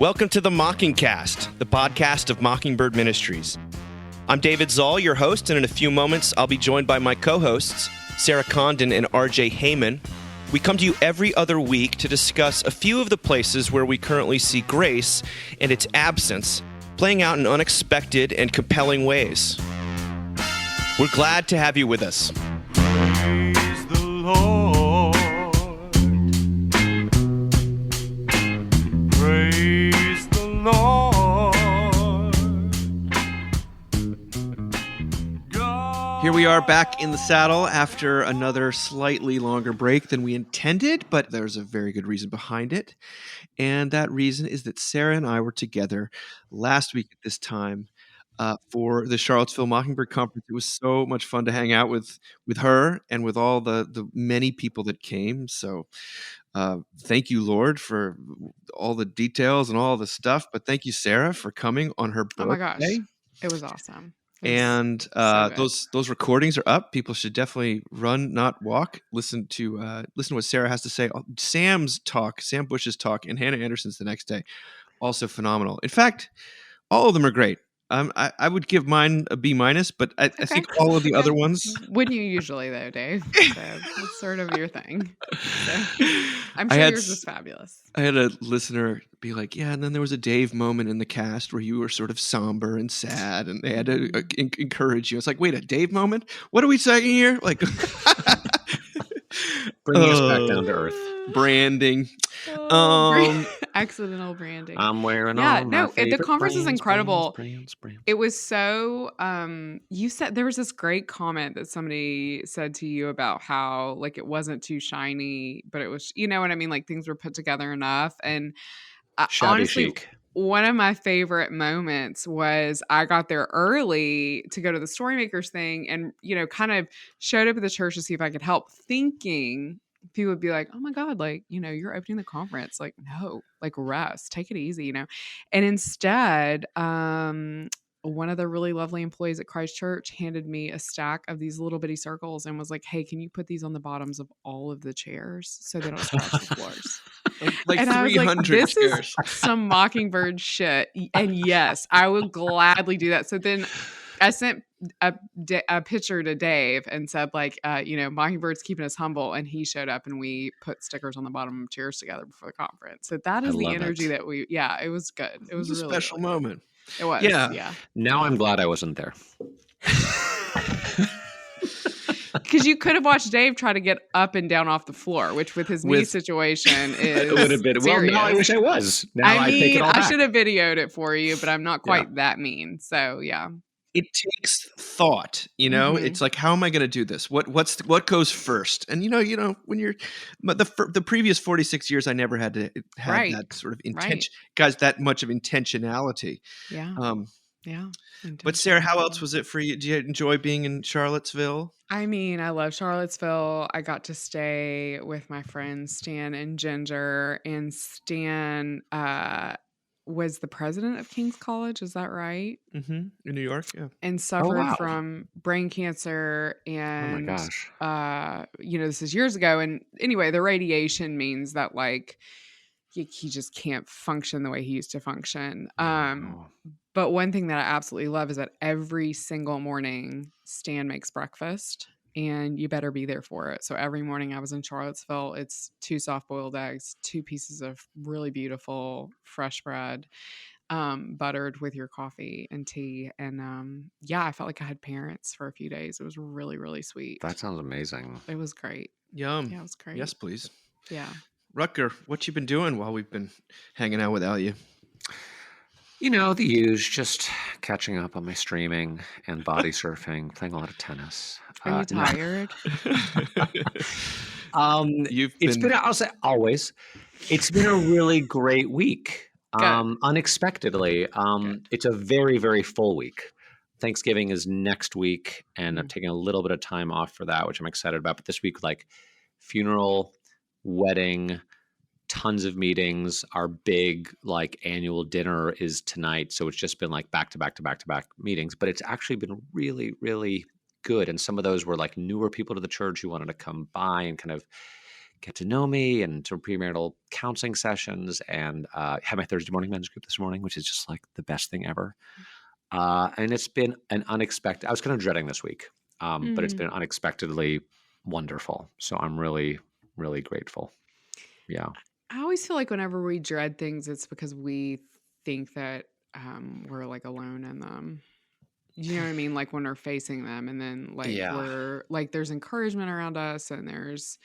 Welcome to the Mockingcast, the podcast of Mockingbird Ministries. I'm David Zoll, your host, and in a few moments, I'll be joined by my co-hosts, Sarah Condon and RJ Heyman. We come to you every other week to discuss a few of the places where we currently see grace and its absence playing out in unexpected and compelling ways. We're glad to have you with us. Praise the Lord. Praise the Lord. Here we are back in the saddle after another slightly longer break than we intended, but there's a very good reason behind it. And that reason is that Sarah and I were together last week at this time for the Charlottesville Mockingbird Conference. It was so much fun to hang out with her and with all the many people that came. So thank you, Lord, for all the details and all the stuff. But thank you, Sarah, for coming on her birthday. Oh my gosh, it was awesome. And those recordings are up. People should definitely run, not walk. Listen to what Sarah has to say. Sam Bush's talk, and Hannah Anderson's the next day. Also phenomenal. In fact, all of them are great. I would give mine a B-, but I think all of the other ones. Wouldn't you usually, though, Dave? So that's sort of your thing. So, I'm sure yours was fabulous. I had a listener be like, yeah, and then there was a Dave moment in the cast where you were sort of somber and sad, and they had to encourage you. It's like, wait, a Dave moment? What are we saying here? Like, bringing us back down to earth. Branding. Accidental branding. I'm wearing the conference is incredible. Brands. It was so you said there was this great comment that somebody said to you about how like it wasn't too shiny, but it was, you know what I mean, like things were put together enough. And honestly, chic. One of my favorite moments was I got there early to go to the Storymakers thing and, you know, kind of showed up at the church to see if I could help, thinking people would be like, oh my God, like, you know, you're opening the conference. Like, no, like rest, take it easy, you know? And instead, one of the really lovely employees at Christ Church handed me a stack of these little bitty circles and was like, hey, can you put these on the bottoms of all of the chairs so they don't scratch the floors? Like and 300 I was like, this chairs. is some Mockingbird shit. And yes, I would gladly do that. So then I sent a picture to Dave and said, like, you know, Mockingbird's keeping us humble. And he showed up and we put stickers on the bottom of chairs together before the conference. So that is the energy that it was good. It was a really special really moment. It was. Yeah. Now I'm glad I wasn't there. Because you could have watched Dave try to get up and down off the floor, which with his knee situation is it would have been. serious. Well, no, I wish I was. Now I take it all I back. should have videoed it for you, but I'm not quite that mean. So yeah. It takes thought, you know. Mm-hmm. It's like, how am I going to do this? What goes first? And you know, when you're, but the previous 46 years, I never had to have that sort of intention, guys, that much of intentionality. Yeah. Yeah. But Sarah, how else was it for you? Do you enjoy being in Charlottesville? I mean, I love Charlottesville. I got to stay with my friends Stan and Ginger, and Stan was the president of King's College. Is that right? Mm-hmm. In New York, yeah. And suffered from brain cancer. And, oh my gosh. You know, this is years ago. And anyway, the radiation means that like he just can't function the way he used to function. But one thing that I absolutely love is that every single morning Stan makes breakfast and you better be there for it. So every morning I was in Charlottesville, it's 2 soft-boiled eggs, 2 pieces of really beautiful fresh bread, buttered with your coffee and tea. And I felt like I had parents for a few days. It was really, really sweet. That sounds amazing. It was great. Yum. Yeah, it was great. Yes, please. Yeah. Rutger, what you been doing while we've been hanging out without you? You know, the usual, just catching up on my streaming and body surfing, playing a lot of tennis. Are you tired? I'll say always. It's been a really great week. Unexpectedly. It's a very, very full week. Thanksgiving is next week, and I'm taking a little bit of time off for that, which I'm excited about. But this week, like funeral, wedding, tons of meetings. Our big like annual dinner is tonight. So it's just been like back to back meetings, but it's actually been really, really good. And some of those were like newer people to the church who wanted to come by and kind of get to know me and sort of premarital counseling sessions, and had my Thursday morning men's group this morning, which is just like the best thing ever. And it's been an unexpected, I was kind of dreading this week, but it's been unexpectedly wonderful. So I'm really, really grateful. Yeah. I always feel like whenever we dread things, it's because we think that we're like alone in them. You know what I mean? Like when we're facing them, and then like we're like there's encouragement around us, and there's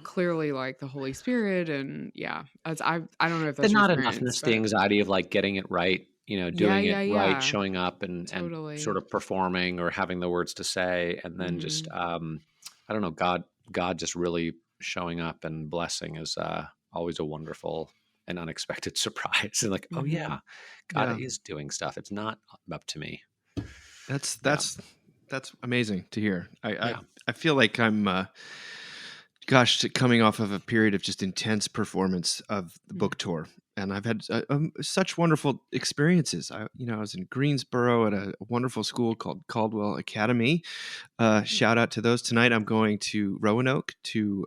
clearly like the Holy Spirit, and I don't know if The that's not your enoughness, experience, the anxiety of like getting it right, doing it right, showing up and sort of performing or having the words to say, and then just I don't know, God just really showing up and blessing is always a wonderful and unexpected surprise. And like, oh yeah, God is doing stuff. It's not up to me. That's amazing to hear. I feel like I'm coming off of a period of just intense performance of the book tour, and I've had such wonderful experiences. I was in Greensboro at a wonderful school called Caldwell Academy. Shout out to those. Tonight I'm going to Roanoke to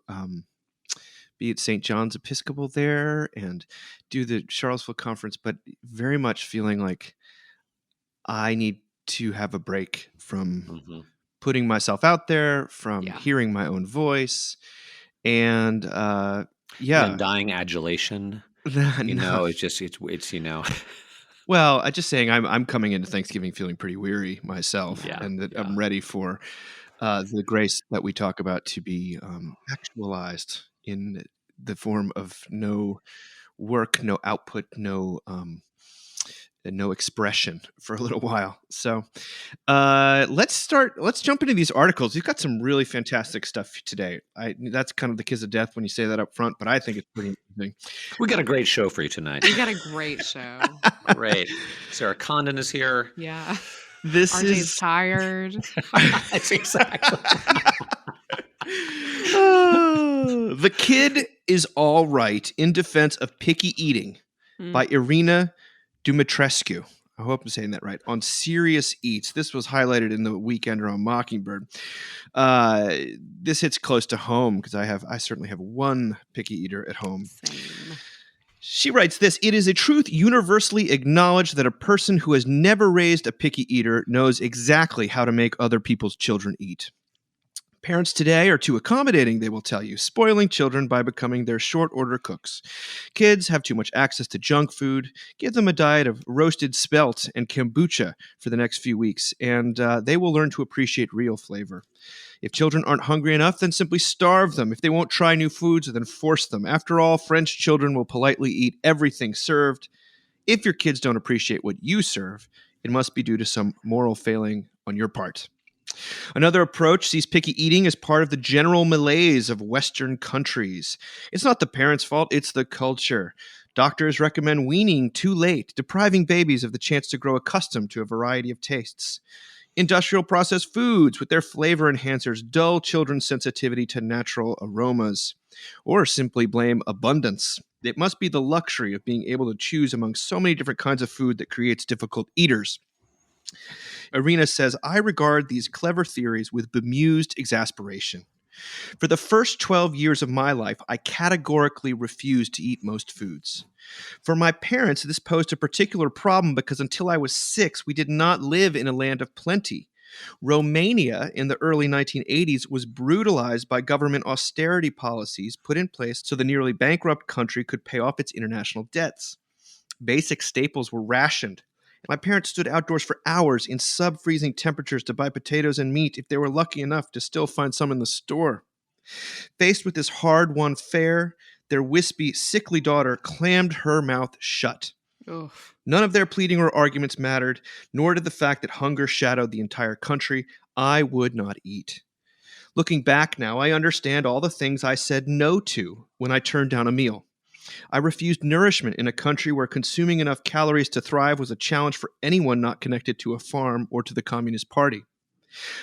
be at St. John's Episcopal there and do the Charlottesville conference, but very much feeling like I need to have a break from putting myself out there, from hearing my own voice, and dying adulation. It's just Well, I just saying I'm coming into Thanksgiving feeling pretty weary myself, and that I'm ready for the grace that we talk about to be actualized in the form of no work, no output, no expression for a little while. So let's jump into these articles. We've got some really fantastic stuff today. That's kind of the kiss of death when you say that up front, but I think it's pretty interesting. We got a great show for you tonight. We got a great show. Great. Sarah Condon is here. Yeah. RJ's tired. That's exactly. The Kid is All Right in Defense of Picky Eating by Irina Dumitrescu. I hope I'm saying that right. On Serious Eats. This was highlighted in the Weekender on Mockingbird. This hits close to home because I certainly have one picky eater at home. Same. She writes this: "It is a truth universally acknowledged that a person who has never raised a picky eater knows exactly how to make other people's children eat. Parents today are too accommodating, they will tell you, spoiling children by becoming their short-order cooks. Kids have too much access to junk food. Give them a diet of roasted spelt and kombucha for the next few weeks, and they will learn to appreciate real flavor. If children aren't hungry enough, then simply starve them. If they won't try new foods, then force them. After all, French children will politely eat everything served. If your kids don't appreciate what you serve, it must be due to some moral failing on your part." Another approach sees picky eating as part of the general malaise of Western countries. It's not the parents' fault, it's the culture. Doctors recommend weaning too late, depriving babies of the chance to grow accustomed to a variety of tastes. Industrial processed foods with their flavor enhancers dull children's sensitivity to natural aromas. Or simply blame abundance. It must be the luxury of being able to choose among so many different kinds of food that creates difficult eaters. Irina says, "I regard these clever theories with bemused exasperation. For the first 12 years of my life, I categorically refused to eat most foods. For my parents, this posed a particular problem because until I was 6, we did not live in a land of plenty. Romania in the early 1980s was brutalized by government austerity policies put in place so the nearly bankrupt country could pay off its international debts. Basic staples were rationed. My parents stood outdoors for hours in sub-freezing temperatures to buy potatoes and meat if they were lucky enough to still find some in the store. Faced with this hard-won fare, their wispy, sickly daughter clammed her mouth shut. Ugh. None of their pleading or arguments mattered, nor did the fact that hunger shadowed the entire country. I would not eat. Looking back now, I understand all the things I said no to when I turned down a meal. I refused nourishment in a country where consuming enough calories to thrive was a challenge for anyone not connected to a farm or to the Communist Party.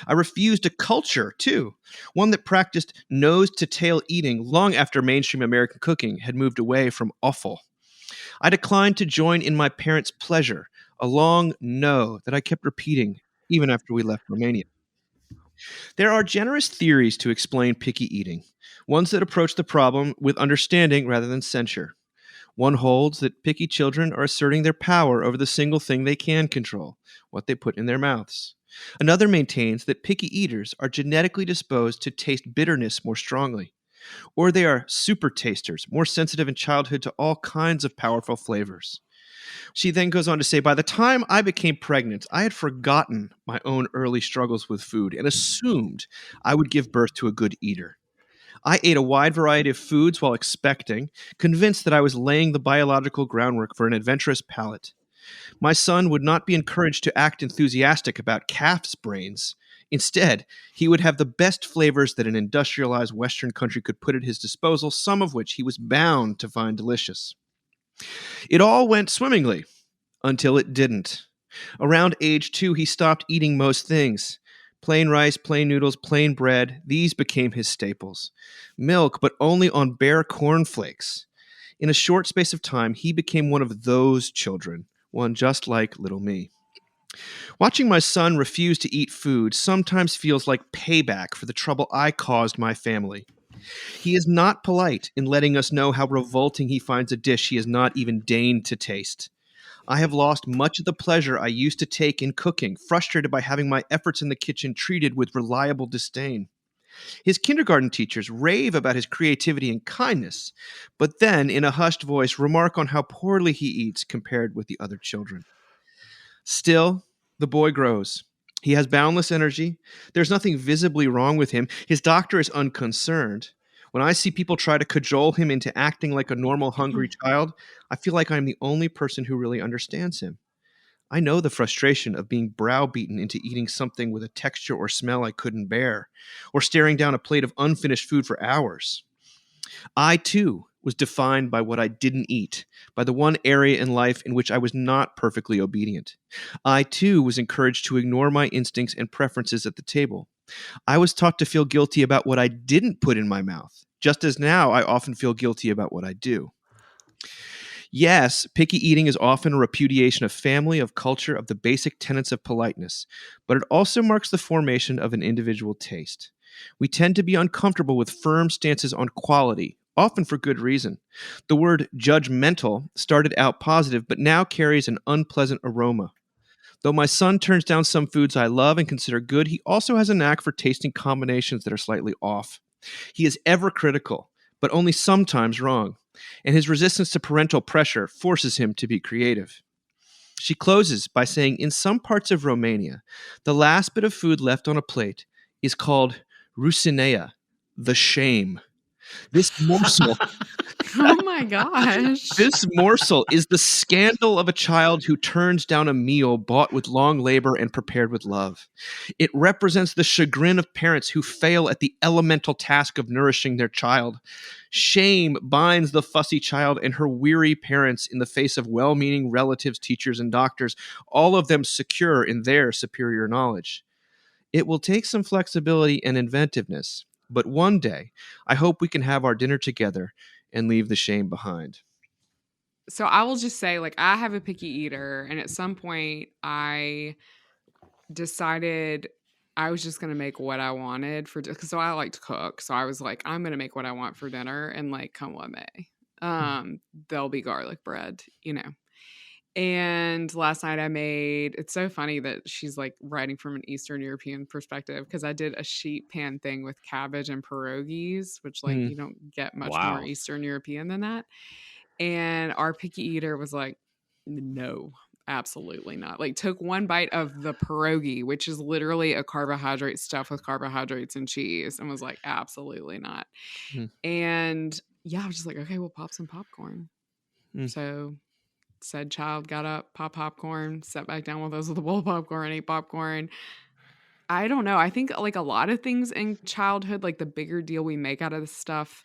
I refused a culture, too, one that practiced nose-to-tail eating long after mainstream American cooking had moved away from offal. I declined to join in my parents' pleasure, a long no that I kept repeating even after we left Romania. There are generous theories to explain picky eating, ones that approach the problem with understanding rather than censure. One holds that picky children are asserting their power over the single thing they can control, what they put in their mouths. Another maintains that picky eaters are genetically disposed to taste bitterness more strongly, or they are super tasters, more sensitive in childhood to all kinds of powerful flavors. She then goes on to say, by the time I became pregnant, I had forgotten my own early struggles with food and assumed I would give birth to a good eater. I ate a wide variety of foods while expecting, convinced that I was laying the biological groundwork for an adventurous palate. My son would not be encouraged to act enthusiastic about calf's brains. Instead, he would have the best flavors that an industrialized Western country could put at his disposal, some of which he was bound to find delicious. It all went swimmingly until it didn't. Around age 2, he stopped eating most things. Plain rice, plain noodles, plain bread, these became his staples. Milk, but only on bare cornflakes. In a short space of time, he became one of those children, one just like little me. Watching my son refuse to eat food sometimes feels like payback for the trouble I caused my family. He is not polite in letting us know how revolting he finds a dish he has not even deigned to taste. I have lost much of the pleasure I used to take in cooking, frustrated by having my efforts in the kitchen treated with reliable disdain. His kindergarten teachers rave about his creativity and kindness, but then, in a hushed voice, remark on how poorly he eats compared with the other children. Still, the boy grows. He has boundless energy. There's nothing visibly wrong with him. His doctor is unconcerned. When I see people try to cajole him into acting like a normal, hungry child, I feel like I'm the only person who really understands him. I know the frustration of being browbeaten into eating something with a texture or smell I couldn't bear, or staring down a plate of unfinished food for hours. I, too, was defined by what I didn't eat, by the one area in life in which I was not perfectly obedient. I, too, was encouraged to ignore my instincts and preferences at the table. I was taught to feel guilty about what I didn't put in my mouth, just as now I often feel guilty about what I do. Yes, picky eating is often a repudiation of family, of culture, of the basic tenets of politeness, but it also marks the formation of an individual taste. We tend to be uncomfortable with firm stances on quality, often for good reason. The word judgmental started out positive, but now carries an unpleasant aroma. Though my son turns down some foods I love and consider good, he also has a knack for tasting combinations that are slightly off. He is ever critical, but only sometimes wrong, and his resistance to parental pressure forces him to be creative. She closes by saying, in some parts of Romania, the last bit of food left on a plate is called rusinea, the shame. This morsel Oh my gosh. This morsel is the scandal of a child who turns down a meal bought with long labor and prepared with love. It represents the chagrin of parents who fail at the elemental task of nourishing their child. Shame binds the fussy child and her weary parents in the face of well-meaning relatives, teachers, and doctors, all of them secure in their superior knowledge. It will take some flexibility and inventiveness, but one day, I hope we can have our dinner together and leave the shame behind. So I will just say, like, I have a picky eater, and at some point I decided I was just going to make what I wanted for, because so I like to cook. So I was like, I'm going to make what I want for dinner, and like, come what may. There'll be garlic bread, you know. And last night I made, it's so funny that she's like writing from an Eastern European perspective, because I did a sheet pan thing with cabbage and pierogies, which like you don't get much more Eastern European than that. And our picky eater was like, no, absolutely not. Like, took one bite of the pierogi, which is literally a carbohydrate stuffed with carbohydrates and cheese, and was like, absolutely not. And yeah, I was just like, okay, we'll pop some popcorn. So said child got up, popped popcorn, sat back down with us with a bowl of popcorn, ate popcorn. I don't know. I think like a lot of things in childhood, like the bigger deal we make out of this stuff,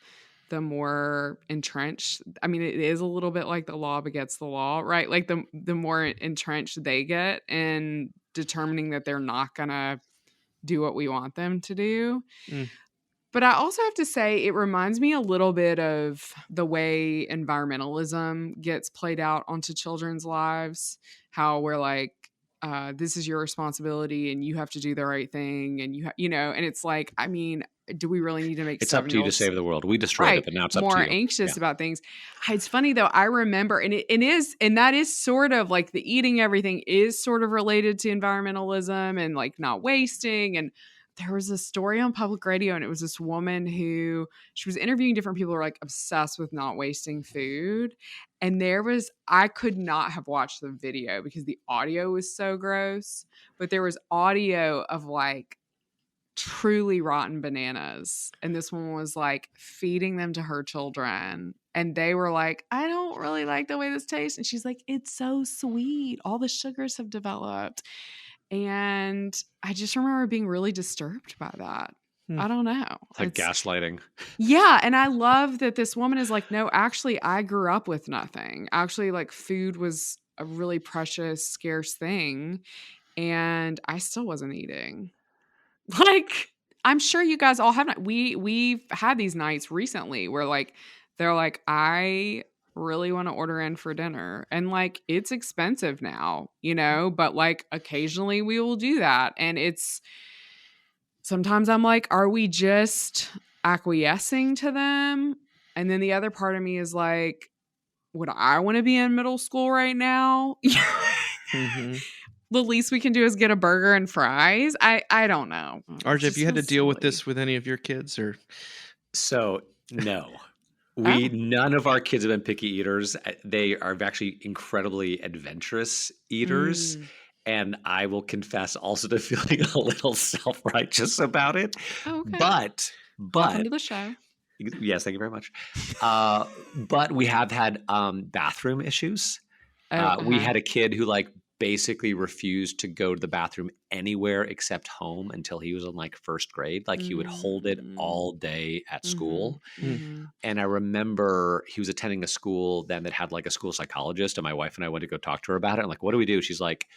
the more entrenched. I mean, it is a little bit like the law begets the law, right? Like the more entrenched they get in determining that they're not gonna do what we want them to do. But I also have to say, it reminds me a little bit of the way environmentalism gets played out onto children's lives. How we're like, this is your responsibility and you have to do the right thing. And and it's like, I mean, do we really need to make It's up to you to 7-year-olds save the world. We destroyed right it, but now it's up to more you. anxious about things? It's funny though. I remember, and that is sort of like the eating everything is sort of related to environmentalism and like not wasting. And there was a story on public radio, and it was this woman who she was interviewing different people who are like obsessed with not wasting food. And I could not have watched the video because the audio was so gross, but there was audio of like truly rotten bananas. And this woman was like feeding them to her children. And they were like, I don't really like the way this tastes. And she's like, it's so sweet. All the sugars have developed. And I just remember being really disturbed by that. I don't know. Like gaslighting. Yeah. And I love that this woman is like, no, actually, I grew up with nothing. Actually, like food was a really precious, scarce thing. And I still wasn't eating. Like, I'm sure you guys all have. We've had these nights recently where like, they're like, I really want to order in for dinner. And like, it's expensive now, but like occasionally we will do that. And sometimes I'm like, are we just acquiescing to them? And then the other part of me is like, would I want to be in middle school right now? Mm-hmm. The least we can do is get a burger and fries. I don't know. RJ, have you had to deal with this with any of your kids or? So no. None of our kids have been picky eaters. They are actually incredibly adventurous eaters. And I will confess also to feeling a little self-righteous about it. Oh, okay. But welcome to the show. Yes, thank you very much. But we have had bathroom issues. We had a kid who like basically refused to go to the bathroom anywhere except home until he was in like first grade. Like he would hold it all day at school. And I remember he was attending a school then that had like a school psychologist, and my wife and I went to go talk to her about it. I'm like, what do we do? She's like,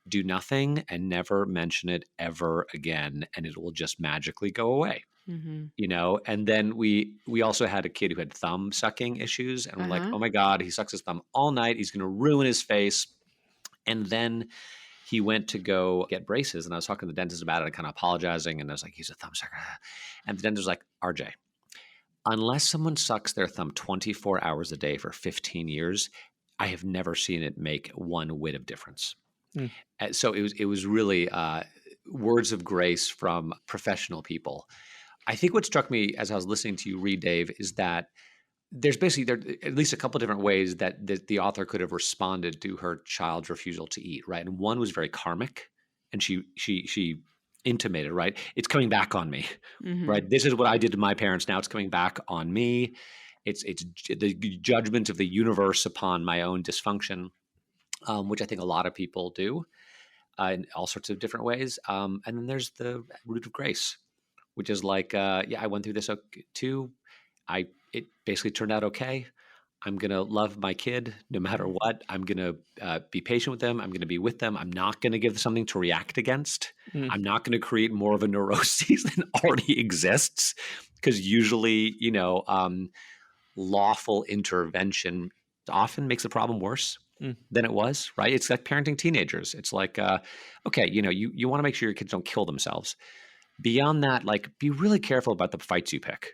do nothing and never mention it ever again, and it will just magically go away. And then we also had a kid who had thumb sucking issues, and we're like, oh my God, he sucks his thumb all night. He's going to ruin his face. And then he went to go get braces, and I was talking to the dentist about it, kind of apologizing. And I was like, he's a thumb sucker. And the dentist was like, RJ, unless someone sucks their thumb 24 hours a day for 15 years, I have never seen it make one whit of difference. So it was really words of grace from professional people. I think what struck me as I was listening to you read, Dave, is that there's basically at least a couple of different ways that the author could have responded to her child's refusal to eat, right? And one was very karmic, and she intimated, right? It's coming back on me, right? This is what I did to my parents. Now it's coming back on me. It's the judgment of the universe upon my own dysfunction, which I think a lot of people do in all sorts of different ways. And then there's the root of grace, which is like, I went through this too. It basically turned out okay. I'm going to love my kid no matter what. I'm going to be patient with them. I'm going to be with them. I'm not going to give them something to react against. I'm not going to create more of a neuroses than already exists, because usually, lawful intervention often makes the problem worse than it was, right? It's like parenting teenagers. It's like, okay, you want to make sure your kids don't kill themselves. Beyond that, like, be really careful about the fights you pick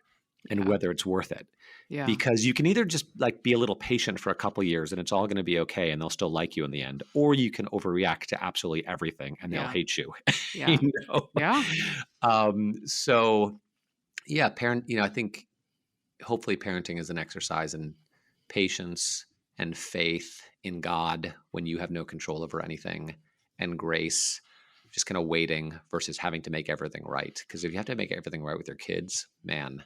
and whether it's worth it. Yeah. Because you can either just like be a little patient for a couple of years and it's all going to be okay and they'll still like you in the end, or you can overreact to absolutely everything and they'll hate you. Yeah. Yeah. So parent, I think hopefully parenting is an exercise in patience and faith in God when you have no control over anything, and grace, just kind of waiting versus having to make everything right. Because if you have to make everything right with your kids, man,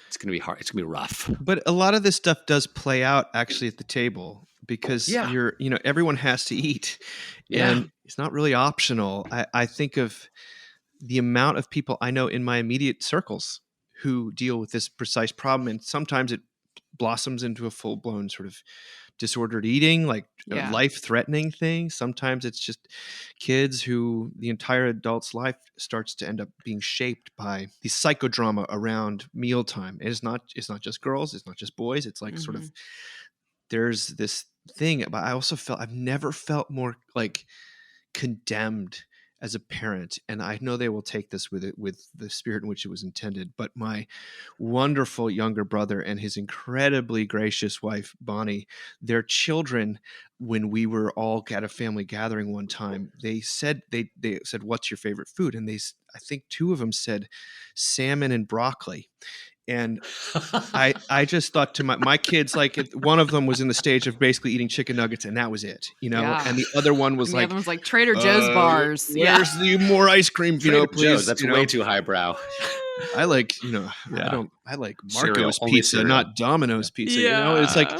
it's going to be hard. It's going to be rough. But a lot of this stuff does play out actually at the table, because everyone has to eat, and it's not really optional. I think of the amount of people I know in my immediate circles who deal with this precise problem, and sometimes it blossoms into a full-blown sort of disordered eating, like a life-threatening thing. Sometimes it's just kids who the entire adult's life starts to end up being shaped by the psychodrama around mealtime. And it's not just girls, it's not just boys. It's like sort of there's this thing, but I also I've never felt more like condemned as a parent, and I know they will take this with the spirit in which it was intended. But my wonderful younger brother and his incredibly gracious wife Bonnie, their children, when we were all at a family gathering one time, they said what's your favorite food, and I think two of them said salmon and broccoli. And I just thought to my kids, like, one of them was in the stage of basically eating chicken nuggets, and that was it, Yeah. and the other one was And the like, other one's like Trader Joe's bars. where's the more ice cream, Trader please. Joe's, that's way too highbrow. I like, I like Marco's pizza, not Domino's pizza, it's like,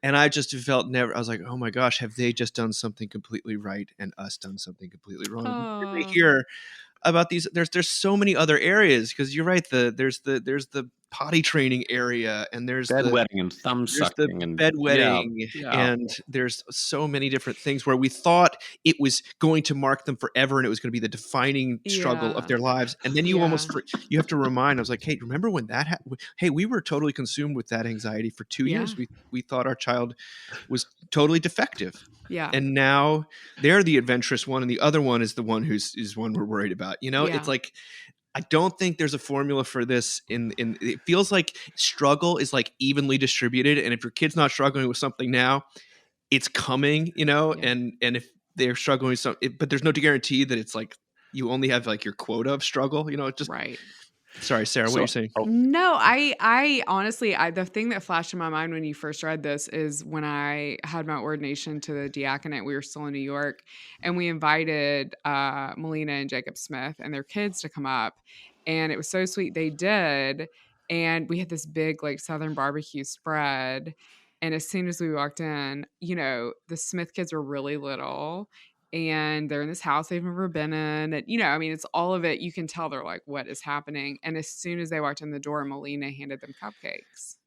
and I just felt I was like, oh my gosh, have they just done something completely right and us done something completely wrong? We hear about these, there's so many other areas, because you're right, there's the potty training area, and there's bedwetting and thumb sucking and bedwetting, and there's so many different things where we thought it was going to mark them forever and it was going to be the defining struggle of their lives, and then you you have to remind. I was like, hey, remember when that happened? Hey, we were totally consumed with that anxiety for 2 years. We thought our child was totally defective. Yeah. And now they're the adventurous one, and the other one is the one is one we're worried about. It's like, I don't think there's a formula for this. It feels like struggle is like evenly distributed, and if your kid's not struggling with something now, it's coming. And if they're struggling with something, but there's no guarantee that it's like you only have like your quota of struggle. It's just right. Sorry, Sarah, what are you saying? No, I honestly, the thing that flashed in my mind when you first read this is when I had my ordination to the diaconate, we were still in New York, and we invited Melina and Jacob Smith and their kids to come up. And it was so sweet. They did. And we had this big like Southern barbecue spread. And as soon as we walked in, the Smith kids were really little. And they're in this house they've never been in. And, it's all of it. You can tell they're like, what is happening? And as soon as they walked in the door, Melina handed them cupcakes.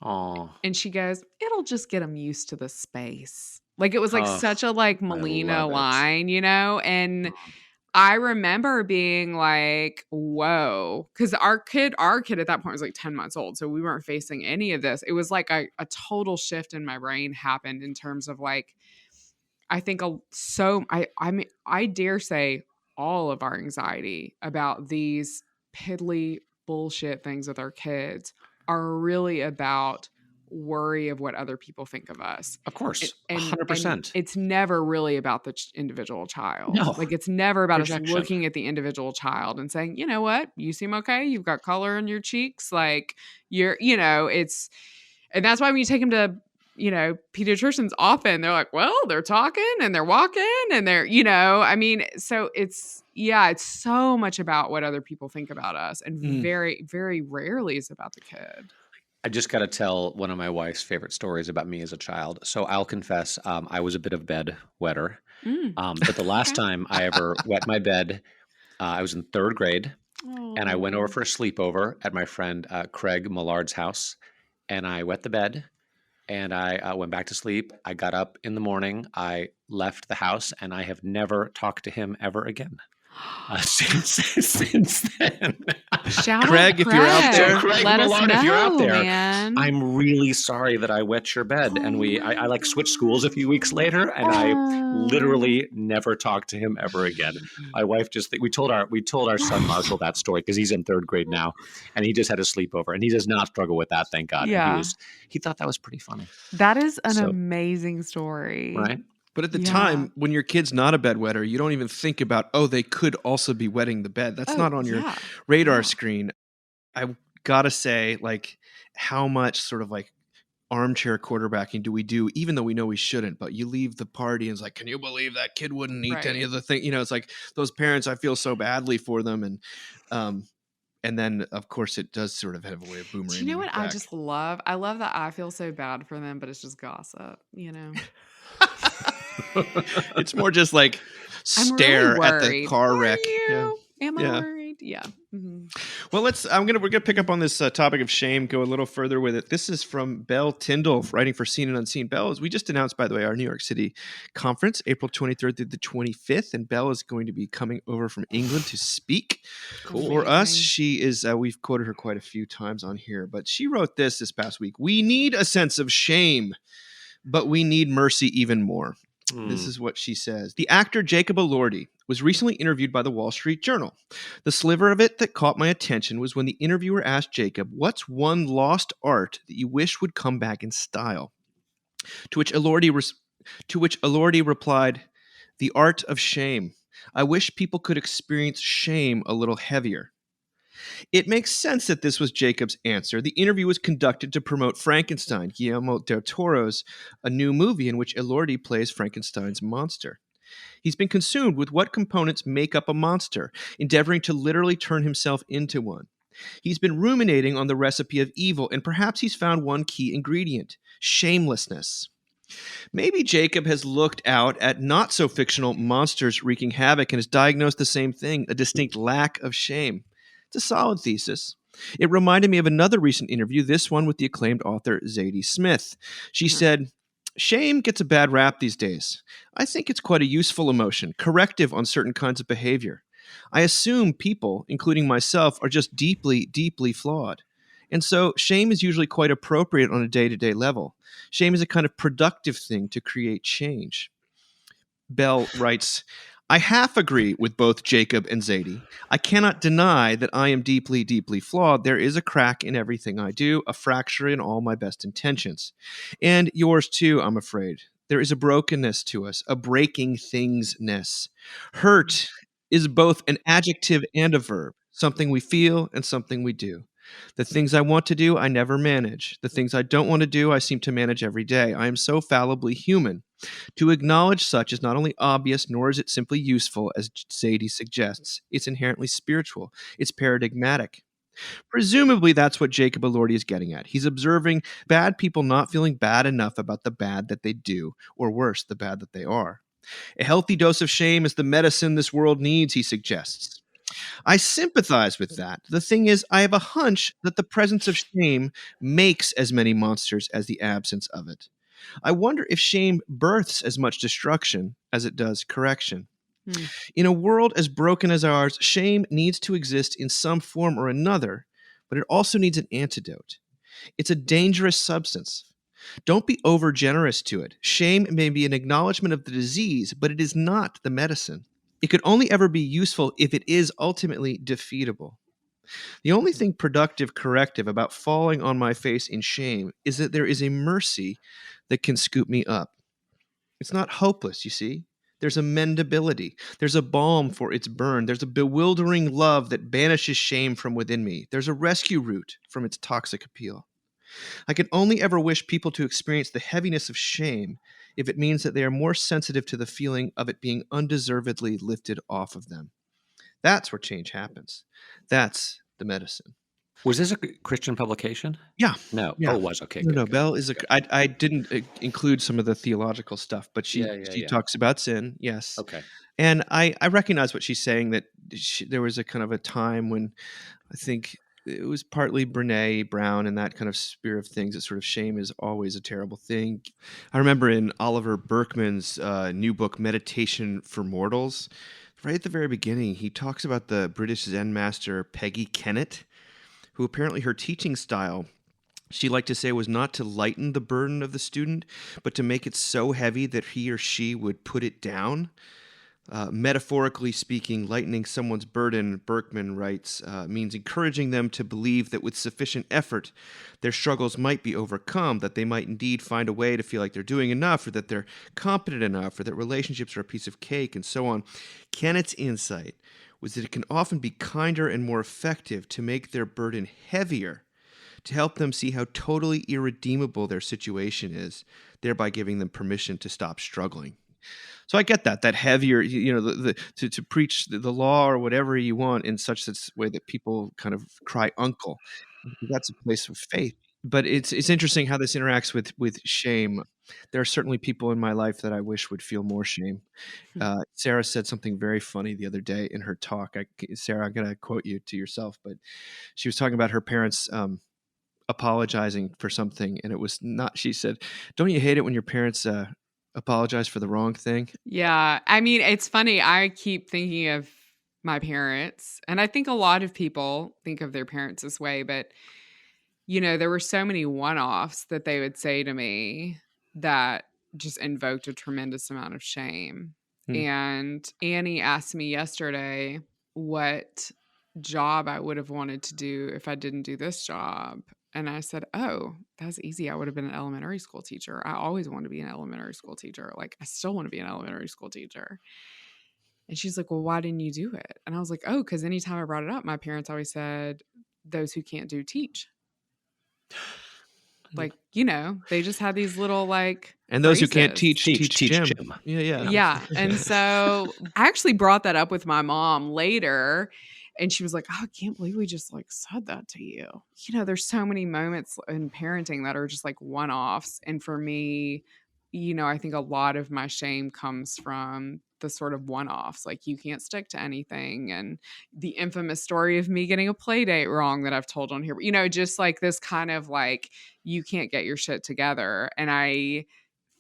Oh. And she goes, it'll just get them used to the space. Like, it was like such a like Melina line, And I remember being like, whoa. Because our kid at that point was like 10 months old. So we weren't facing any of this. It was like a total shift in my brain happened in terms of like, I think I dare say all of our anxiety about these piddly bullshit things with our kids are really about worry of what other people think of us. Of course, 100%. It's never really about the individual child. No. Like, it's never about Projection. us looking at the individual child and saying, you know what, you seem okay. You've got color in your cheeks. Like, and that's why when you take them to, pediatricians, often they're like, well, they're talking and they're walking and they're, so it's so much about what other people think about us, and very, very rarely is about the kid. I just got to tell one of my wife's favorite stories about me as a child. So I'll confess, I was a bit of bed wetter. But the last time I ever wet my bed, I was in third grade, and I went over for a sleepover at my friend Craig Millard's house, and I wet the bed. And I went back to sleep. I got up in the morning. I left the house, and I have never talked to him ever again since then. Shout Craig, out if you're out there, Craig let Millard, us know, if you're out there, man. I'm really sorry that I wet your bed. And I like switched schools a few weeks later, and I literally never talked to him ever again. My wife we told our son Marshall that story because he's in third grade now, and he just had a sleepover, and he does not struggle with that, thank God. Yeah. He thought that was pretty funny. That is an amazing story. Right? But at the time, when your kid's not a bedwetter, you don't even think about, they could also be wetting the bed. That's not on your radar screen. I gotta say, like, how much sort of like armchair quarterbacking do we do, even though we know we shouldn't? But you leave the party and it's like, can you believe that kid wouldn't eat any of the thing? It's like those parents, I feel so badly for them. And then, of course, it does sort of have a way of boomeranging. Do you know what back. I just love? I love that I feel so bad for them, but it's just gossip, It's more just like stare really at the car wreck. Am I worried? Yeah. Mm-hmm. Well, we're gonna pick up on this topic of shame, go a little further with it. This is from Belle Tyndall, writing for Seen and Unseen. Belle, we just announced, by the way, our New York City conference, April 23rd through the 25th, and Belle is going to be coming over from England to speak for us. She is, we've quoted her quite a few times on here, but she wrote this past week. We need a sense of shame. but we need mercy even more. This is what she says. The actor Jacob Elordi was recently interviewed by the Wall Street Journal. The sliver of it that caught my attention was when the interviewer asked Jacob, "What's one lost art that you wish would come back in style?" To which Elordi replied, "The art of shame. I wish people could experience shame a little heavier." It makes sense that this was Jacob's answer. The interview was conducted to promote Frankenstein, Guillermo del Toro's a new movie in which Elordi plays Frankenstein's monster. He's been consumed with what components make up a monster, endeavoring to literally turn himself into one. He's been ruminating on the recipe of evil, and perhaps he's found one key ingredient: shamelessness. Maybe Jacob has looked out at not so fictional monsters wreaking havoc and has diagnosed the same thing: a distinct lack of shame. It's a solid thesis. It reminded me of another recent interview, this one with the acclaimed author Zadie Smith. She said, "Shame gets a bad rap these days. I think it's quite a useful emotion, corrective on certain kinds of behavior. I assume people, including myself, are just deeply, deeply flawed. And so shame is usually quite appropriate on a day-to-day level. Shame is a kind of productive thing to create change." Bell writes, "I half agree with both Jacob and Zadie. I cannot deny that I am deeply, deeply flawed. There is a crack in everything I do, a fracture in all my best intentions. And yours too, I'm afraid. There is a brokenness to us, a breaking thingsness. Hurt is both an adjective and a verb, something we feel and something we do. The things I want to do, I never manage. The things I don't want to do, I seem to manage every day. I am so fallibly human. To acknowledge such is not only obvious, nor is it simply useful, as Zadie suggests. It's inherently spiritual. It's paradigmatic." Presumably, that's what Jacob Elordi is getting at. He's observing bad people not feeling bad enough about the bad that they do, or worse, the bad that they are. A healthy dose of shame is the medicine this world needs, he suggests. I sympathize with that. The thing is, I have a hunch that the presence of shame makes as many monsters as the absence of it. I wonder if shame births as much destruction as it does correction. In a world as broken as ours, shame needs to exist in some form or another, but it also needs an antidote. It's a dangerous substance. Don't be over generous to it. Shame may be an acknowledgement of the disease, but it is not the medicine. It could only ever be useful if it is ultimately defeatable. The only thing productive, corrective about falling on my face in shame is that there is a mercy that can scoop me up. It's not hopeless, you see. There's a mendability. There's a balm for its burn. There's a bewildering love that banishes shame from within me. There's a rescue route from its toxic appeal. I can only ever wish people to experience the heaviness of shame if it means that they are more sensitive to the feeling of it being undeservedly lifted off of them. That's where change happens. That's the medicine. Was this a Christian publication? Yeah. No. Yeah. Oh, it was. Okay. No, Good. Bell is I didn't include some of the theological stuff, but she talks about sin, yes. Okay. And I recognize what she's saying, that there was a kind of a time when I think it was partly Brene Brown and that kind of sphere of things, that sort of shame is always a terrible thing. I remember in Oliver Berkman's new book, Meditation for Mortals, right at the very beginning, he talks about the British Zen master Peggy Kennett, who apparently her teaching style, she liked to say, was not to lighten the burden of the student, but to make it so heavy that he or she would put it down. Metaphorically speaking, lightening someone's burden, Berkman writes, means encouraging them to believe that with sufficient effort, their struggles might be overcome, that they might indeed find a way to feel like they're doing enough, or that they're competent enough, or that relationships are a piece of cake, and so on. Kennett's insight was that it can often be kinder and more effective to make their burden heavier, to help them see how totally irredeemable their situation is, thereby giving them permission to stop struggling. So I get that heavier, to preach the law or whatever you want in such a way that people kind of cry uncle. That's a place of faith. But it's interesting how this interacts with shame. There are certainly people in my life that I wish would feel more shame. Sarah said something very funny the other day in her talk. Sarah, I'm going to quote you to yourself, but she was talking about her parents apologizing for something, and it was not, she said, "Don't you hate it when your parents apologize for the wrong thing?" Yeah. I mean, it's funny. I keep thinking of my parents, and I think a lot of people think of their parents this way, but there were so many one-offs that they would say to me that just invoked a tremendous amount of shame. And Annie asked me yesterday what job I would have wanted to do if I didn't do this job. And I said, oh, that's easy. I would have been an elementary school teacher. I always wanted to be an elementary school teacher. Like, I still want to be an elementary school teacher. And she's like, well, why didn't you do it? And I was like, oh, because anytime I brought it up, my parents always said, those who can't do, teach. Like, you know, they just had these little like and those phrases. Who can't teach Jim. Yeah. Yeah. And so I actually brought that up with my mom later, and she was like, oh, I can't believe we just like said that to you. You know, there's so many moments in parenting that are just like one-offs. And for me, you know, I think a lot of my shame comes from the sort of one-offs, like you can't stick to anything, and the infamous story of me getting a play date wrong that I've told on here, you know, just like this kind of like, you can't get your shit together. And I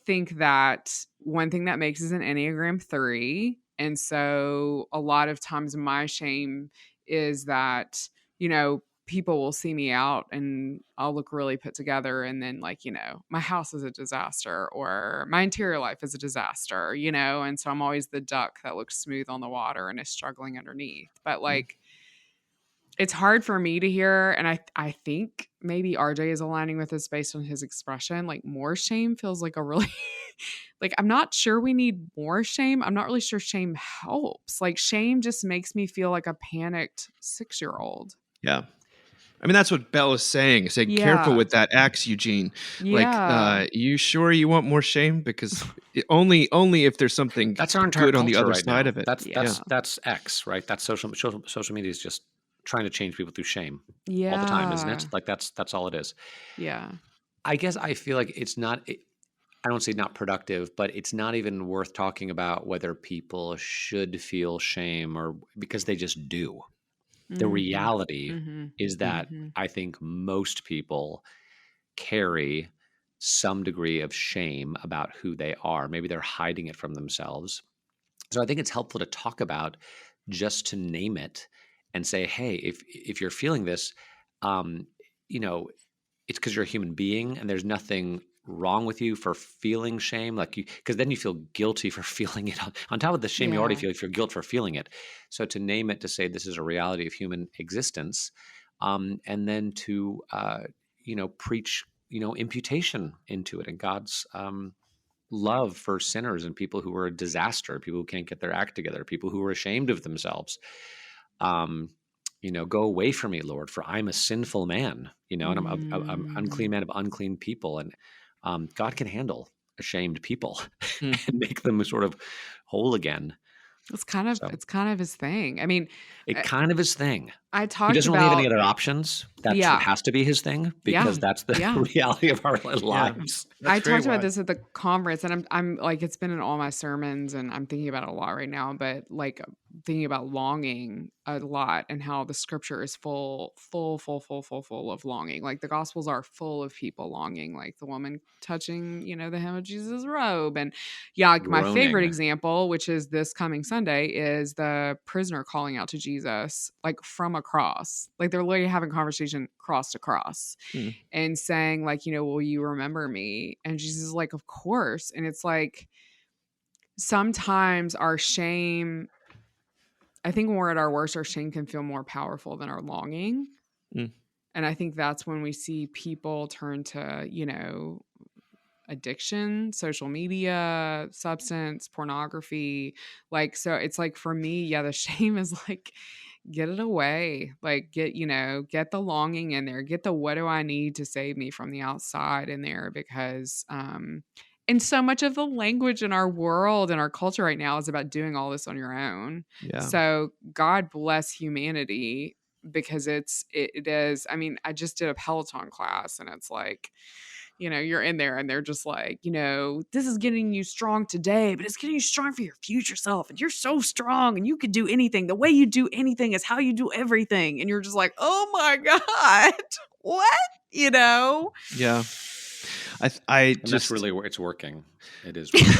think that one thing that makes is an Enneagram 3. And so a lot of times my shame is that, you know, people will see me out and I'll look really put together, and then like, you know, my house is a disaster or my interior life is a disaster, you know, and so I'm always the duck that looks smooth on the water and is struggling underneath. But like, it's hard for me to hear, and I think maybe RJ is aligning with this based on his expression. Like, more shame feels like a really like, I'm not sure we need more shame. I'm not really sure shame helps. Like, shame just makes me feel like a panicked 6-year-old. Yeah. I mean, that's what Belle is saying. Careful with that axe, Eugene. Yeah. Like, you sure you want more shame? Because only if there's something that's our entire good on the other right side now. of it. That's X, right? That's social media is just trying to change people through shame all the time, isn't it? Like that's all it is. Yeah. I guess I feel like it's not. I don't say not productive, but it's not even worth talking about whether people should feel shame or because they just do. The reality is that I think most people carry some degree of shame about who they are. Maybe they're hiding it from themselves. So I think it's helpful to talk about, just to name it and say, hey, if you're feeling this, you know, it's because you're a human being and there's nothing wrong with you for feeling shame, like you, because then you feel guilty for feeling it on top of the shame you already feel. You feel guilt for feeling it. So to name it, to say this is a reality of human existence, and then to you know, preach, you know, imputation into it and God's love for sinners and people who are a disaster, people who can't get their act together, people who are ashamed of themselves. You know, go away from me, Lord, for I'm a sinful man. You know, and I'm an unclean man of unclean people, and God can handle ashamed people and make them sort of whole again. It's kind of his thing. I mean, kind of his thing. I talked about, he doesn't really have any other options. That has to be his thing, because that's the reality of our lives. I talked about this at the conference, and I'm like, it's been in all my sermons, and I'm thinking about it a lot right now. But like, thinking about longing a lot, and how the scripture is full of longing. Like, the gospels are full of people longing, like the woman touching, you know, the hem of Jesus' robe. And like my favorite example, which is this coming Sunday, is the prisoner calling out to Jesus, like from a cross. Like, they're literally having a conversation cross to cross and saying, like, you know, will you remember me? And Jesus is like, of course. And it's like, sometimes our shame, I think when we're at our worst, our shame can feel more powerful than our longing. And I think that's when we see people turn to, you know, addiction, social media, substance, pornography. Like, so it's like, for me, the shame is like, get it away. Like, get the longing in there, get the, what do I need to save me from the outside in there? Because, and so much of the language in our world and our culture right now is about doing all this on your own. Yeah. So God bless humanity, because it is, I mean, I just did a Peloton class, and it's like, you know, you're in there and they're just like, you know, this is getting you strong today, but it's getting you strong for your future self. And you're so strong and you could do anything. The way you do anything is how you do everything. And you're just like, oh my God, what? You know? Yeah. That's really where it's working. It is working.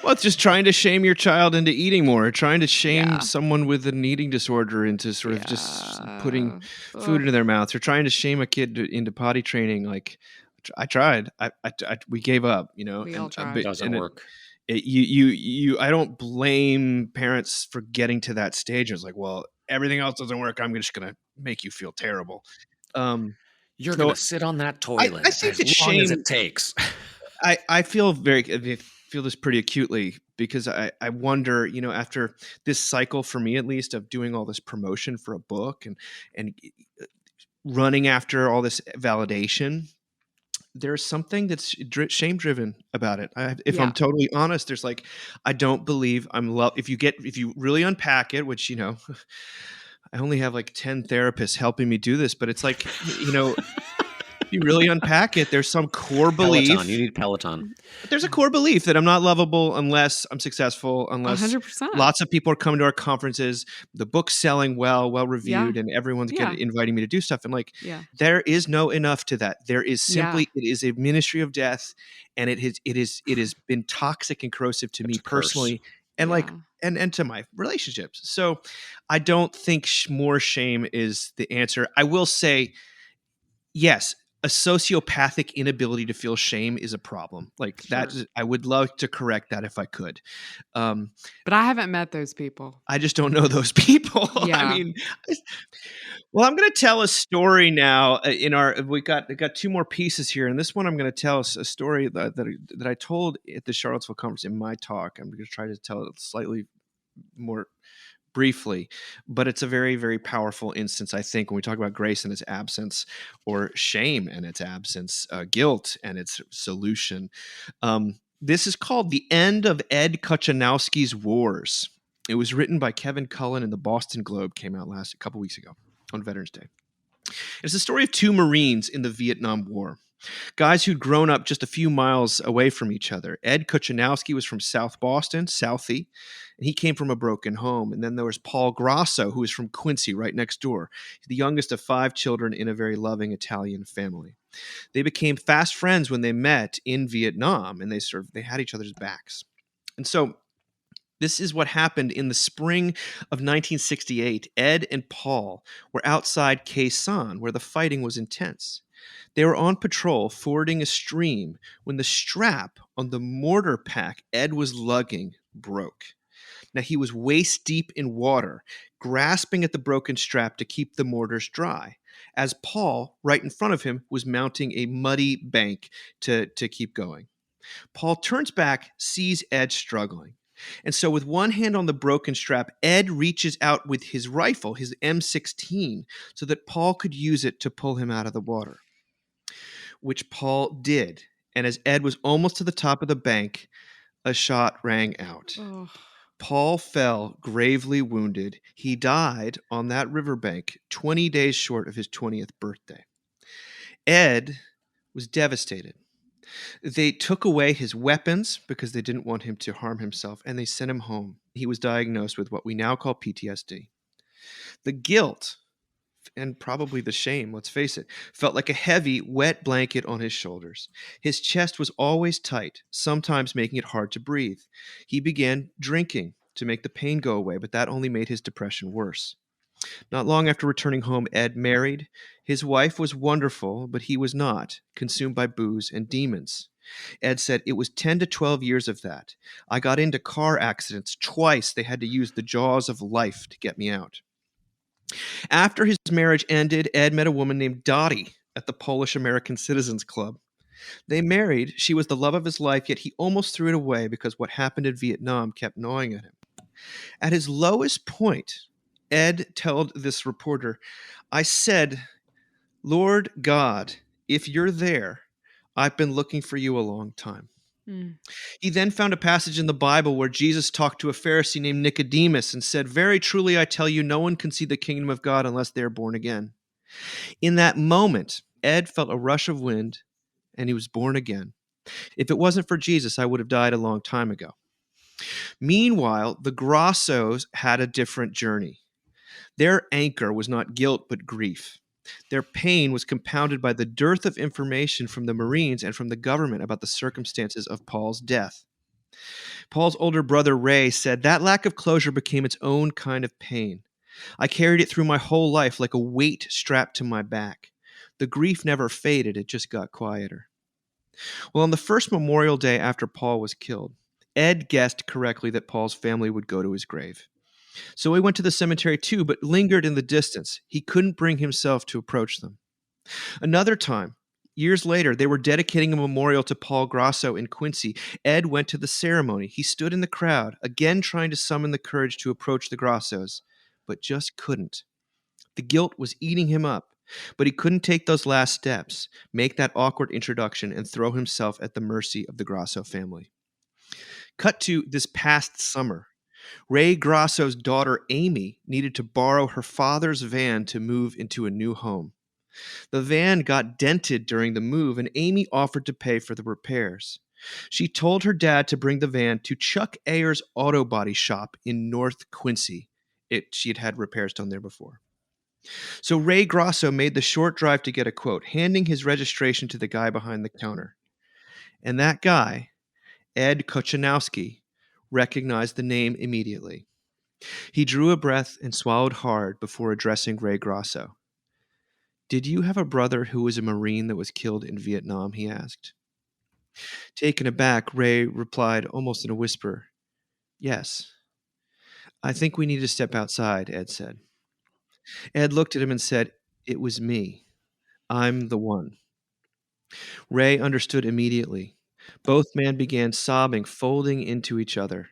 Well, it's just trying to shame your child into eating more, trying to shame someone with an eating disorder into sort of just putting food into their mouths, or trying to shame a kid into potty training. Like, I tried. We gave up, you know, We all and tried. It doesn't work. I don't blame parents for getting to that stage. It's like, well, everything else doesn't work. I'm just going to make you feel terrible. You're So going to sit on that I toilet think as that long as shame, it takes. I feel this pretty acutely because I wonder, you know, after this cycle for me, at least, of doing all this promotion for a book and running after all this validation, there's something that's shame driven about it. If Yeah. I'm totally honest, there's like, I don't believe I'm love. If you really unpack it, which, you know, I only have like 10 therapists helping me do this, but it's like, you know, if you really unpack it, there's some core belief. Peloton. You need Peloton. There's a core belief that I'm not lovable unless I'm successful, unless 100%. lots of people are coming to our conferences, the book's selling well reviewed, Yeah. and everyone's Yeah. inviting me to do stuff. And like, Yeah. there is no enough to that. There is simply, it is a ministry of death, and it has been toxic and corrosive to me personally, and like, and to my relationships. So I don't think more shame is the answer. I will say, yes, a sociopathic inability to feel shame is a problem. Like that, I would love to correct that if I could. But I haven't met those people. I just don't know those people. Yeah. I mean, well, I'm going to tell a story now. We got 2 more pieces here, and this one I'm going to tell a story that I told at the Charlottesville conference in my talk. I'm going to try to tell it slightly more briefly, but it's a very, very powerful instance, I think, when we talk about grace and its absence, or shame and its absence, guilt and its solution. This is called The End of Ed Kochanowski's Wars. It was written by Kevin Cullen, and the Boston Globe came out a couple weeks ago on Veterans Day. It's the story of 2 Marines in the Vietnam War. Guys who'd grown up just a few miles away from each other. Ed Kochanowski was from South Boston, Southie, and he came from a broken home. And then there was Paul Grasso, who was from Quincy, right next door. He's the youngest of 5 children in a very loving Italian family. They became fast friends when they met in Vietnam, and they had each other's backs. And so this is what happened in the spring of 1968. Ed and Paul were outside Khe Sanh, where the fighting was intense. They were on patrol fording a stream when the strap on the mortar pack Ed was lugging broke. Now, he was waist deep in water, grasping at the broken strap to keep the mortars dry, as Paul, right in front of him, was mounting a muddy bank to keep going. Paul turns back, sees Ed struggling. And so with one hand on the broken strap, Ed reaches out with his rifle, his M16, so that Paul could use it to pull him out of the water, which Paul did. And as Ed was almost to the top of the bank, a shot rang out. Oh. Paul fell gravely wounded. He died on that riverbank 20 days short of his 20th birthday. Ed was devastated. They took away his weapons because they didn't want him to harm himself, and they sent him home. He was diagnosed with what we now call PTSD. The guilt, and probably the shame, let's face it, felt like a heavy, wet blanket on his shoulders. His chest was always tight, sometimes making it hard to breathe. He began drinking to make the pain go away, but that only made his depression worse. Not long after returning home, Ed married. His wife was wonderful, but he was not, consumed by booze and demons. Ed said, "It was 10 to 12 years of that. I got into car accidents. Twice they had to use the jaws of life to get me out." After his marriage ended, Ed met a woman named Dottie at the Polish American Citizens Club. They married. She was the love of his life, yet he almost threw it away because what happened in Vietnam kept gnawing at him. At his lowest point, Ed told this reporter, "I said, Lord God, if you're there, I've been looking for you a long time." He then found a passage in the Bible where Jesus talked to a Pharisee named Nicodemus and said, "Very truly I tell you, no one can see the kingdom of God unless they are born again." In that moment, Ed felt a rush of wind and he was born again. If it wasn't for Jesus, I would have died a long time ago. Meanwhile, the Grossos had a different journey. Their anchor was not guilt, but grief. Their pain was compounded by the dearth of information from the Marines and from the government about the circumstances of Paul's death. Paul's older brother, Ray, said, "That lack of closure became its own kind of pain. I carried it through my whole life like a weight strapped to my back. The grief never faded, it just got quieter." Well, on the first Memorial Day after Paul was killed, Ed guessed correctly that Paul's family would go to his grave. So he went to the cemetery too, but lingered in the distance. He couldn't bring himself to approach them. Another time, years later, they were dedicating a memorial to Paul Grasso in Quincy. Ed went to the ceremony. He stood in the crowd, again trying to summon the courage to approach the Grassos, but just couldn't. The guilt was eating him up, but he couldn't take those last steps, make that awkward introduction, and throw himself at the mercy of the Grasso family. Cut to this past summer. Ray Grasso's daughter, Amy, needed to borrow her father's van to move into a new home. The van got dented during the move, and Amy offered to pay for the repairs. She told her dad to bring the van to Chuck Ayer's auto body shop in North Quincy. She had had repairs done there before. So Ray Grasso made the short drive to get a quote, handing his registration to the guy behind the counter. And that guy, Ed Kochanowski, recognized the name immediately. He drew a breath and swallowed hard before addressing Ray Grasso. "Did you have a brother who was a Marine that was killed in Vietnam?" he asked. Taken aback, Ray replied almost in a whisper, "Yes." "I think we need to step outside," Ed said. Ed looked at him and said, "It was me. I'm the one." Ray understood immediately. Both men began sobbing, folding into each other.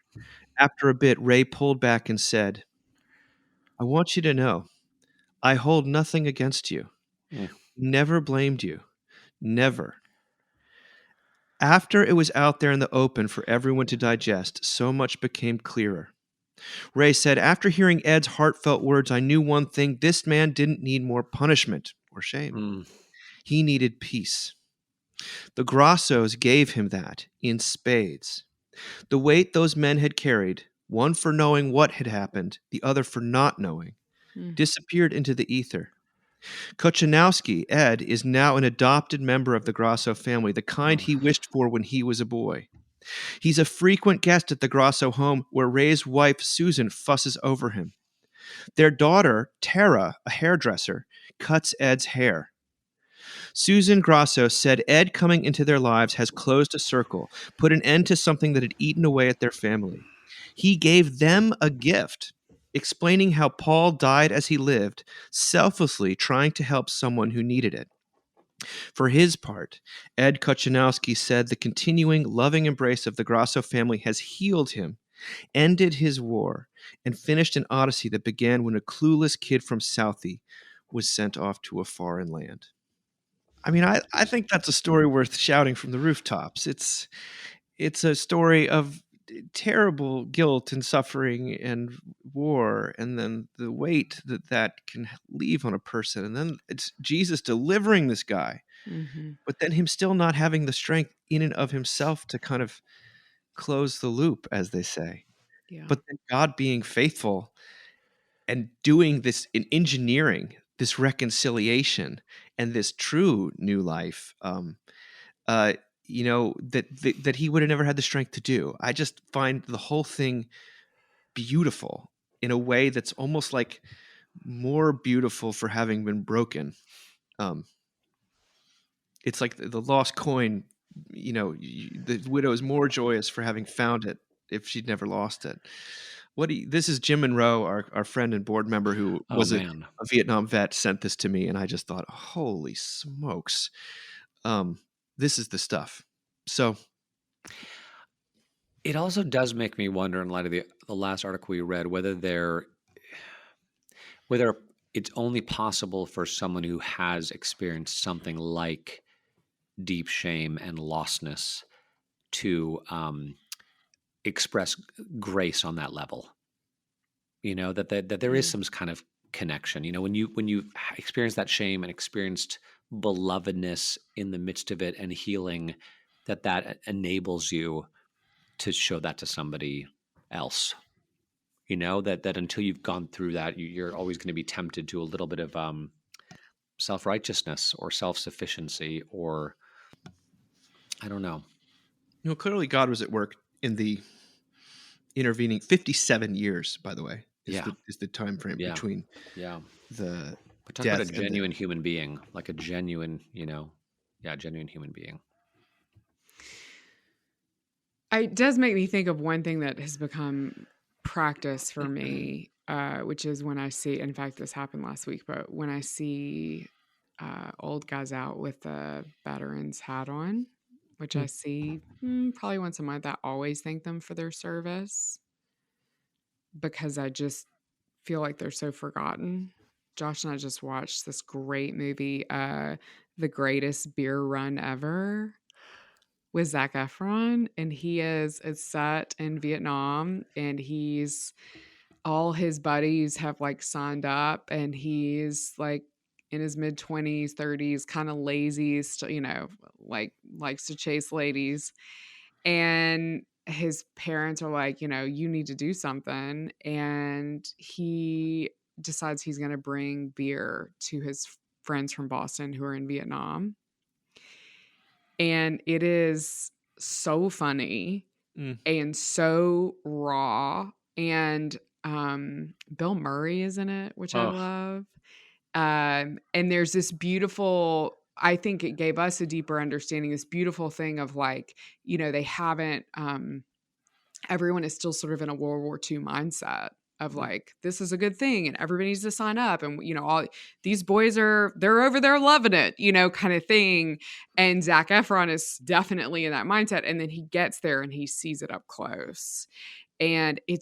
After a bit, Ray pulled back and said, "I want you to know, I hold nothing against you. Never blamed you. Never." After it was out there in the open for everyone to digest, so much became clearer. Ray said, "After hearing Ed's heartfelt words, I knew one thing. This man didn't need more punishment or shame. He needed peace. The Grassos gave him that in spades. The weight those men had carried, one for knowing what had happened, the other for not knowing, disappeared into the ether. Kochanowski, Ed, is now an adopted member of the Grasso family, the kind he wished for when he was a boy. He's a frequent guest at the Grasso home where Ray's wife, Susan, fusses over him. Their daughter, Tara, a hairdresser, cuts Ed's hair. Susan Grasso said Ed coming into their lives has closed a circle, put an end to something that had eaten away at their family. He gave them a gift, explaining how Paul died as he lived, selflessly trying to help someone who needed it. For his part, Ed Kochanowski said the continuing loving embrace of the Grasso family has healed him, ended his war, and finished an odyssey that began when a clueless kid from Southie was sent off to a foreign land. I mean, I think that's a story worth shouting from the rooftops. It's a story of terrible guilt and suffering and war, and then the weight that can leave on a person. And then it's Jesus delivering this guy, but then him still not having the strength in and of himself to kind of close the loop, as they say. Yeah. But then God being faithful and doing this in engineering, this reconciliation and this true new life, that he would have never had the strength to do. I just find the whole thing beautiful in a way that's almost like more beautiful for having been broken. It's like the lost coin, the widow is more joyous for having found it if she'd never lost it. This is Jim Monroe, our friend and board member who was a Vietnam vet, sent this to me, and I just thought, holy smokes. This is the stuff. So it also does make me wonder, in light of the last article we read, whether it's only possible for someone who has experienced something like deep shame and lostness to express grace on that level. That there is some kind of connection. When you experience that shame and experienced belovedness in the midst of it and healing, that enables you to show that to somebody else. That until you've gone through that, you're always going to be tempted to a little bit of self-righteousness or self-sufficiency, or I don't know. Clearly God was at work in the intervening 57 years, by the way, is the time frame between the But talk death about a genuine human being, like a genuine, genuine human being. It does make me think of one thing that has become practice for me, which is when I see, in fact, this happened last week, but when I see old guys out with a veteran's hat on, which I see probably once a month, I always thank them for their service because I just feel like they're so forgotten. Josh and I just watched this great movie, The Greatest Beer Run Ever, with Zac Efron, and it's set in Vietnam, and all his buddies have like signed up, and he's like in his mid 20s, 30s, kind of lazy, like likes to chase ladies. And his parents are like, you need to do something. And he decides he's going to bring beer to his friends from Boston who are in Vietnam. And it is so funny and so raw. And Bill Murray is in it, which I love. And there's this beautiful, I think it gave us a deeper understanding, this beautiful thing of like, they haven't, everyone is still sort of in a World War II mindset of like, this is a good thing and everybody needs to sign up. And, all these boys they're over there loving it, kind of thing. And Zac Efron is definitely in that mindset. And then he gets there and he sees it up close. And it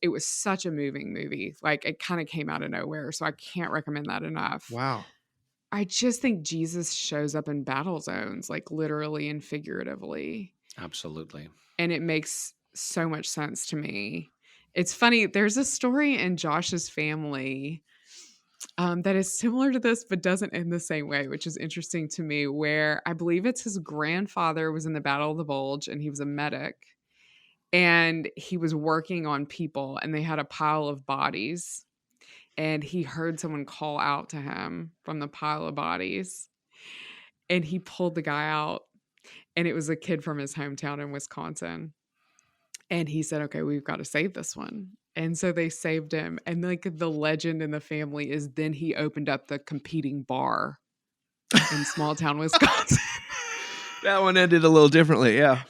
was such a moving movie. Like it kind of came out of nowhere. So I can't recommend that enough. Wow. I just think Jesus shows up in battle zones, like literally and figuratively. Absolutely. And it makes so much sense to me. It's funny. There's a story in Josh's family that is similar to this, but doesn't end the same way, which is interesting to me, where I believe it's his grandfather was in the Battle of the Bulge and he was a medic. And he was working on people and they had a pile of bodies. And he heard someone call out to him from the pile of bodies. And he pulled the guy out. And it was a kid from his hometown in Wisconsin. And he said, okay, we've got to save this one. And so they saved him. And like the legend in the family is then he opened up the competing bar in small town Wisconsin. That one ended a little differently. Yeah.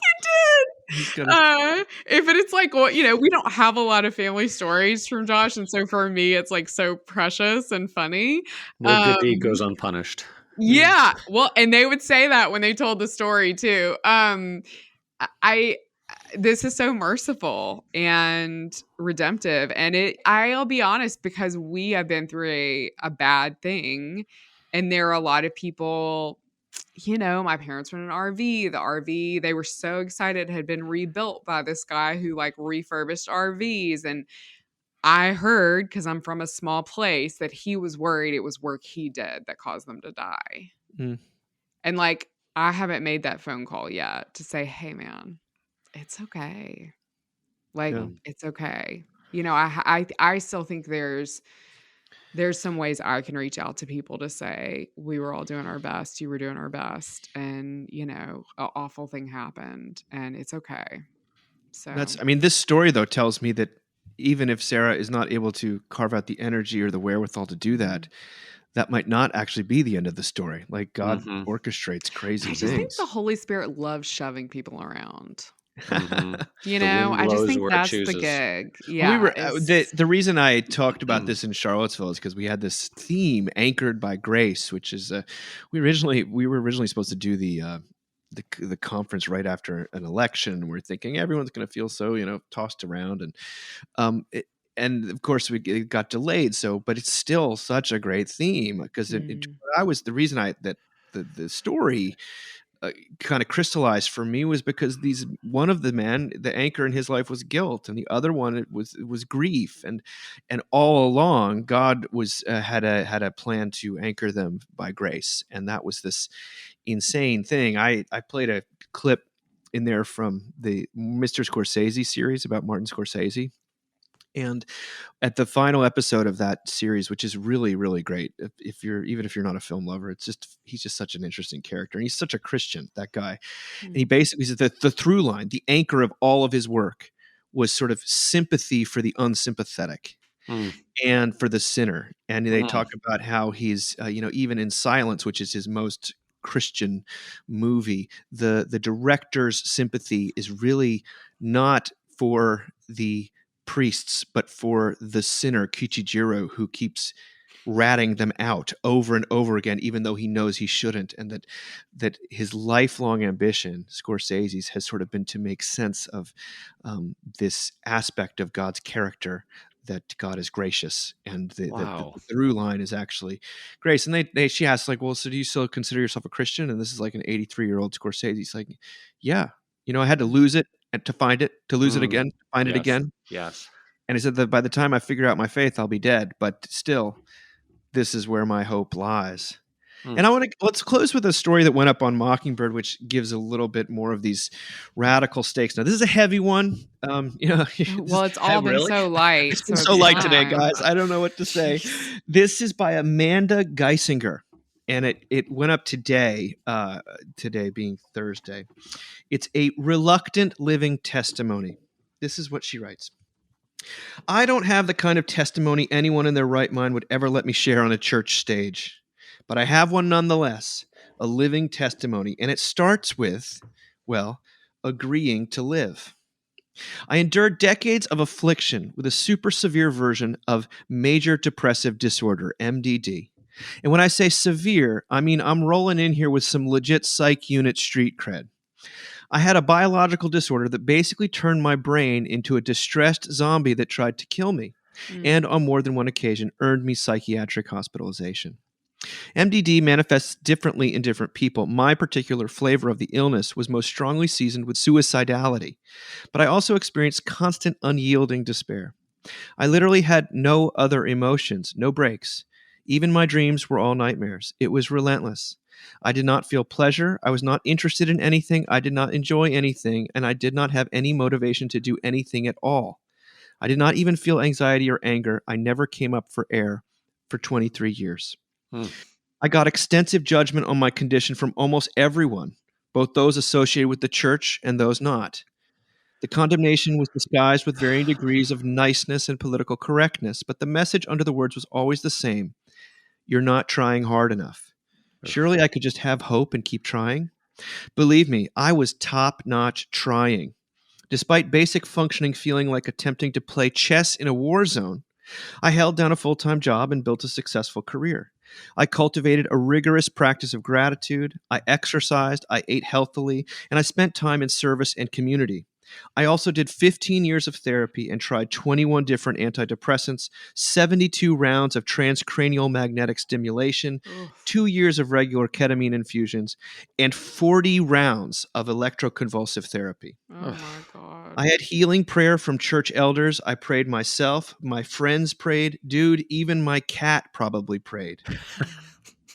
It's like, well, we don't have a lot of family stories from Josh, and so for me it's like so precious and funny. No good deed goes unpunished. Yeah, well, and they would say that when they told the story too. This is so merciful and redemptive, and I'll be honest, because we have been through a bad thing, and there are a lot of people. My parents were in an RV. The RV, they were so excited, had been rebuilt by this guy who like refurbished RVs. And I heard, because I'm from a small place, that he was worried it was work he did that caused them to die. And like, I haven't made that phone call yet to say, hey man, it's okay. Like, it's okay. I still think there's some ways I can reach out to people to say, we were all doing our best. You were doing our best. And, an awful thing happened and it's okay. So this story though tells me that even if Sarah is not able to carve out the energy or the wherewithal to do that, that might not actually be the end of the story. Like God orchestrates crazy things. I just think the Holy Spirit loves shoving people around. Mm-hmm. I just think that's the gig. Yeah. The reason I talked about this in Charlottesville is because we had this theme, Anchored by Grace, which is we were originally supposed to do the conference right after an election, and we're thinking everyone's going to feel so tossed around, and of course it got delayed. But it's still such a great theme because the reason the story kind of crystallized for me was because one of the anchor in his life was guilt, and the other one was grief, and all along God had a plan to anchor them by grace, and that was this insane thing. I played a clip in there from the Mr. Scorsese series about Martin Scorsese. And at the final episode of that series, which is really, really great, even if you're not a film lover, he's just such an interesting character. And he's such a Christian, that guy. And he basically said that the through line, the anchor of all of his work was sort of sympathy for the unsympathetic and for the sinner. And they talk about how he's, even in silence, which is his most Christian movie. The director's sympathy is really not for the priests, but for the sinner, Kichijiro, who keeps ratting them out over and over again, even though he knows he shouldn't, and that his lifelong ambition, Scorsese's, has sort of been to make sense of this aspect of God's character, that God is gracious, and the through line is actually grace. And she asks, like, well, so do you still consider yourself a Christian? And this is like an 83-year-old Scorsese. He's like, yeah, I had to lose it and to find it, to lose it again, to find it again. Yes. And he said that by the time I figure out my faith, I'll be dead. But still, this is where my hope lies. And let's close with a story that went up on Mockingbird, which gives a little bit more of these radical stakes. Now, this is a heavy one. Well, it's all been so light. It's been so light today, guys. I don't know what to say. This is by Amanda Geisinger, and it went up today, today being Thursday. It's a reluctant living testimony. This is what she writes. I don't have the kind of testimony anyone in their right mind would ever let me share on a church stage. But I have one nonetheless, a living testimony, and it starts with, well, agreeing to live. I endured decades of affliction with a super severe version of major depressive disorder, MDD. And when I say severe, I mean I'm rolling in here with some legit psych unit street cred. I had a biological disorder that basically turned my brain into a distressed zombie that tried to kill me, and on more than one occasion earned me psychiatric hospitalization. MDD manifests differently in different people. My particular flavor of the illness was most strongly seasoned with suicidality, but I also experienced constant unyielding despair. I literally had no other emotions, no breaks. Even my dreams were all nightmares. It was relentless. I did not feel pleasure. I was not interested in anything. I did not enjoy anything, and I did not have any motivation to do anything at all. I did not even feel anxiety or anger. I never came up for air for 23 years. I got extensive judgment on my condition from almost everyone, both those associated with the church and those not. The condemnation was disguised with varying degrees of niceness and political correctness, but the message under the words was always the same. You're not trying hard enough. Surely I could just have hope and keep trying. Believe me, I was top-notch trying. Despite basic functioning feeling like attempting to play chess in a war zone, I held down a full-time job and built a successful career. I cultivated a rigorous practice of gratitude. I exercised, I ate healthily, and I spent time in service and community. I also did 15 years of therapy and tried 21 different antidepressants, 72 rounds of transcranial magnetic stimulation, 2 years of regular ketamine infusions, and 40 rounds of electroconvulsive therapy. Oh my God. I had healing prayer from church elders. I prayed myself. My friends prayed. Dude, even my cat probably prayed.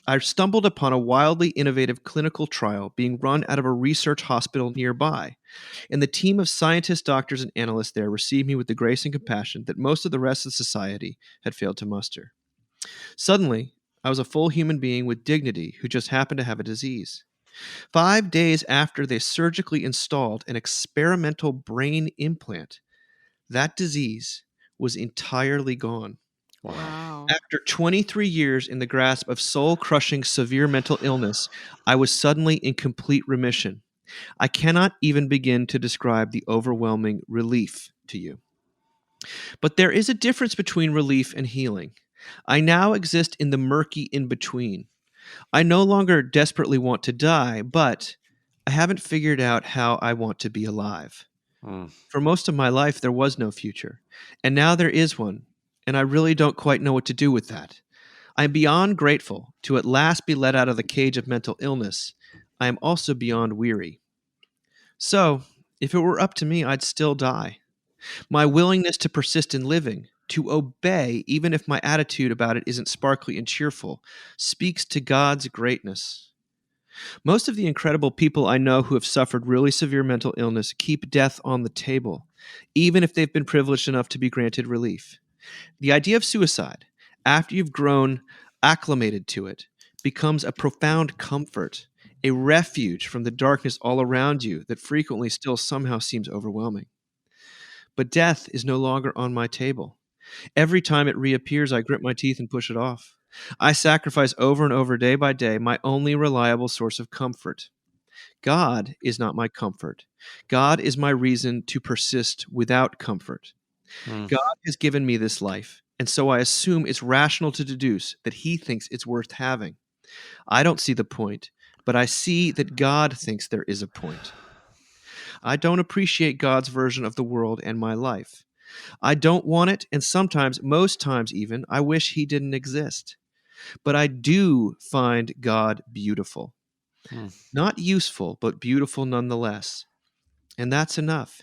I stumbled upon a wildly innovative clinical trial being run out of a research hospital nearby, and the team of scientists, doctors, and analysts there received me with the grace and compassion that most of the rest of society had failed to muster. Suddenly, I was a full human being with dignity who just happened to have a disease. 5 days after they surgically installed an experimental brain implant, that disease was entirely gone. Wow. After 23 years in the grasp of soul-crushing severe mental illness, I was suddenly in complete remission. I cannot even begin to describe the overwhelming relief to you. But there is a difference between relief and healing. I now exist in the murky in-between. I no longer desperately want to die, but I haven't figured out how I want to be alive. For most of my life, there was no future, and now there is one. And I really don't quite know what to do with that. I am beyond grateful to at last be let out of the cage of mental illness. I am also beyond weary. So, if it were up to me, I'd still die. My willingness to persist in living, to obey, even if my attitude about it isn't sparkly and cheerful, speaks to God's greatness. Most of the incredible people I know who have suffered really severe mental illness keep death on the table, even if they've been privileged enough to be granted relief. The idea of suicide, after you've grown acclimated to it, becomes a profound comfort, a refuge from the darkness all around you that frequently still somehow seems overwhelming. But death is no longer on my table. Every time it reappears, I grit my teeth and push it off. I sacrifice over and over day by day my only reliable source of comfort. God is not my comfort. God is my reason to persist without comfort. Mm. God has given me this life, and so I assume it's rational to deduce that he thinks it's worth having. I don't see the point, but I see that God thinks there is a point. I don't appreciate God's version of the world and my life. I don't want it, and sometimes, most times even, I wish he didn't exist. But I do find God beautiful. Mm. Not useful, but beautiful nonetheless. And that's enough.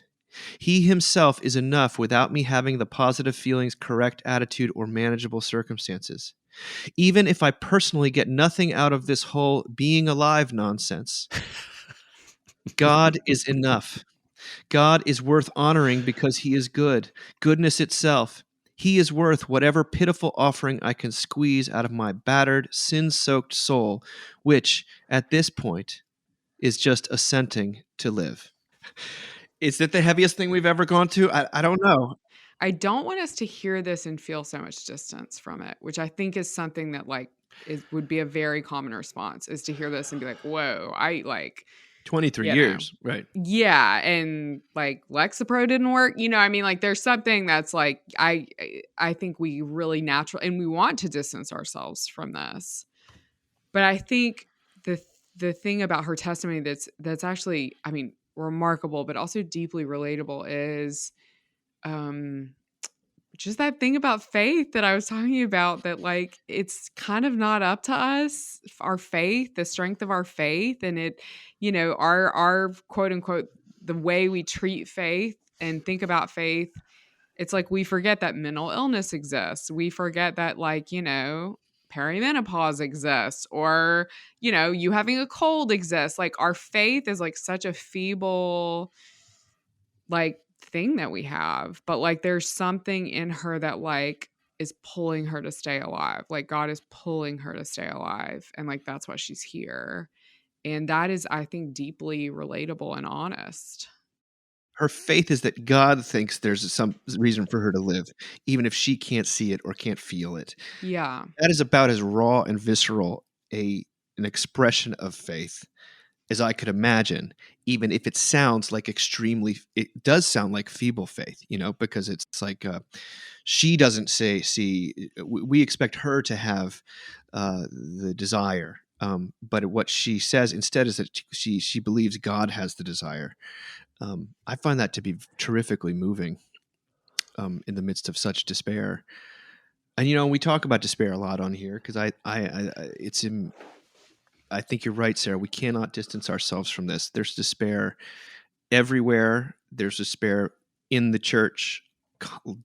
He himself is enough without me having the positive feelings, correct attitude, or manageable circumstances. Even if I personally get nothing out of this whole being alive nonsense, God is enough. God is worth honoring because he is good, goodness itself. He is worth whatever pitiful offering I can squeeze out of my battered, sin-soaked soul, which, at this point, is just assenting to live. Is it the heaviest thing we've ever gone to? I don't know. I don't want us to hear this and feel so much distance from it, which I think is something that like would be a very common response, is to hear this and be like, whoa, I like 23 you know, years, right? yeah, and like Lexapro didn't work. I mean, like there's something that's like I think we really natural and we want to distance ourselves from this. But I think the thing about her testimony that's actually, I mean, remarkable, but also deeply relatable is just that thing about faith that I was talking about, that like it's kind of not up to us, our faith, the strength of our faith, and it, our quote unquote the way we treat faith and think about faith. It's like we forget that mental illness exists. We forget that like, perimenopause exists, or you having a cold exists. Like our faith is like such a feeble like thing that we have, but like there's something in her that like is pulling her to stay alive. Like God is pulling her to stay alive, and like that's why she's here. And that is, I think, deeply relatable and honest. Her faith is that God thinks there's some reason for her to live, even if she can't see it or can't feel it. Yeah. That is about as raw and visceral an expression of faith as I could imagine, even if it sounds like it does sound like feeble faith, because it's like she doesn't we expect her to have the desire. But what she says instead is that she believes God has the desire. I find that to be terrifically moving in the midst of such despair. And we talk about despair a lot on here because I think you're right, Sarah. We cannot distance ourselves from this. There's despair everywhere. There's despair in the church,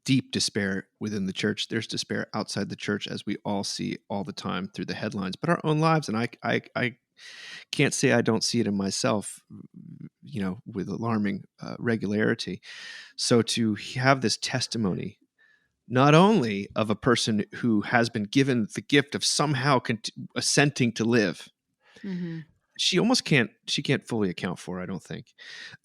deep despair within the church. There's despair outside the church, as we all see all the time through the headlines, but our own lives. And I can't say I don't see it in myself, with alarming regularity. So to have this testimony, not only of a person who has been given the gift of somehow assenting to live, Mm-hmm. she can't fully account for, I don't think.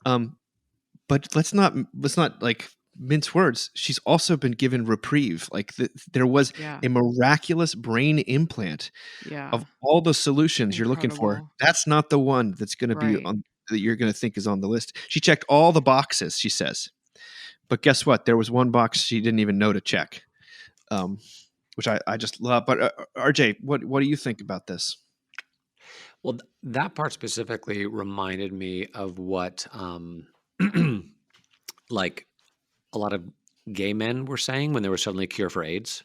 But let's not like mince words. She's also been given reprieve. Like there was a miraculous brain implant of all the solutions you're looking for. That's not the one that's going to be on that you're going to think is on the list. She checked all the boxes, she says. But guess what? There was one box she didn't even know to check, which I just love. But RJ, what do you think about this? Well, that part specifically reminded me of what like a lot of gay men were saying when there was suddenly a cure for AIDS.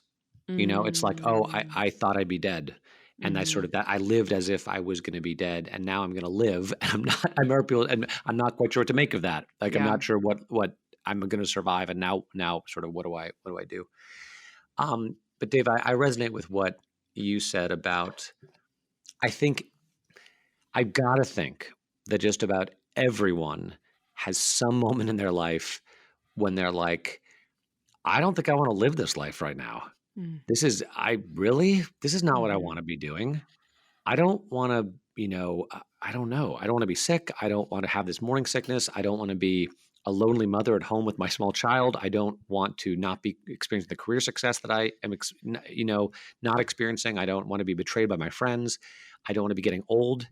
It's like, oh, I thought I'd be dead. And I sort of that I lived as if I was going to be dead, and now I'm going to live. And I'm not. and I'm not quite sure what to make of that. Like I'm not sure what I'm going to survive. And now sort of what do I do? But Dave, I resonate with what you said about. I think I've got to think that just about everyone has some moment in their life when they're like, I don't think I want to live this life right now. This is not what I want to be doing. I don't want to, I don't know. I don't want to be sick. I don't want to have this morning sickness. I don't want to be a lonely mother at home with my small child. I don't want to not be experiencing the career success that I am, not experiencing. I don't want to be betrayed by my friends. I don't want to be getting old.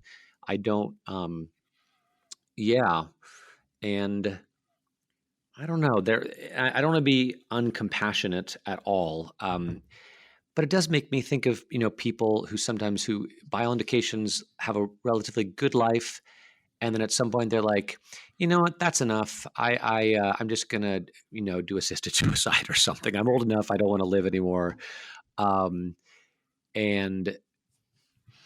I don't, yeah. And I don't know. I don't want to be uncompassionate at all. But it does make me think of, people who by all indications have a relatively good life, and then at some point they're like, you know what, that's enough. I'm just gonna, do assisted suicide or something. I'm old enough. I don't want to live anymore. Um, and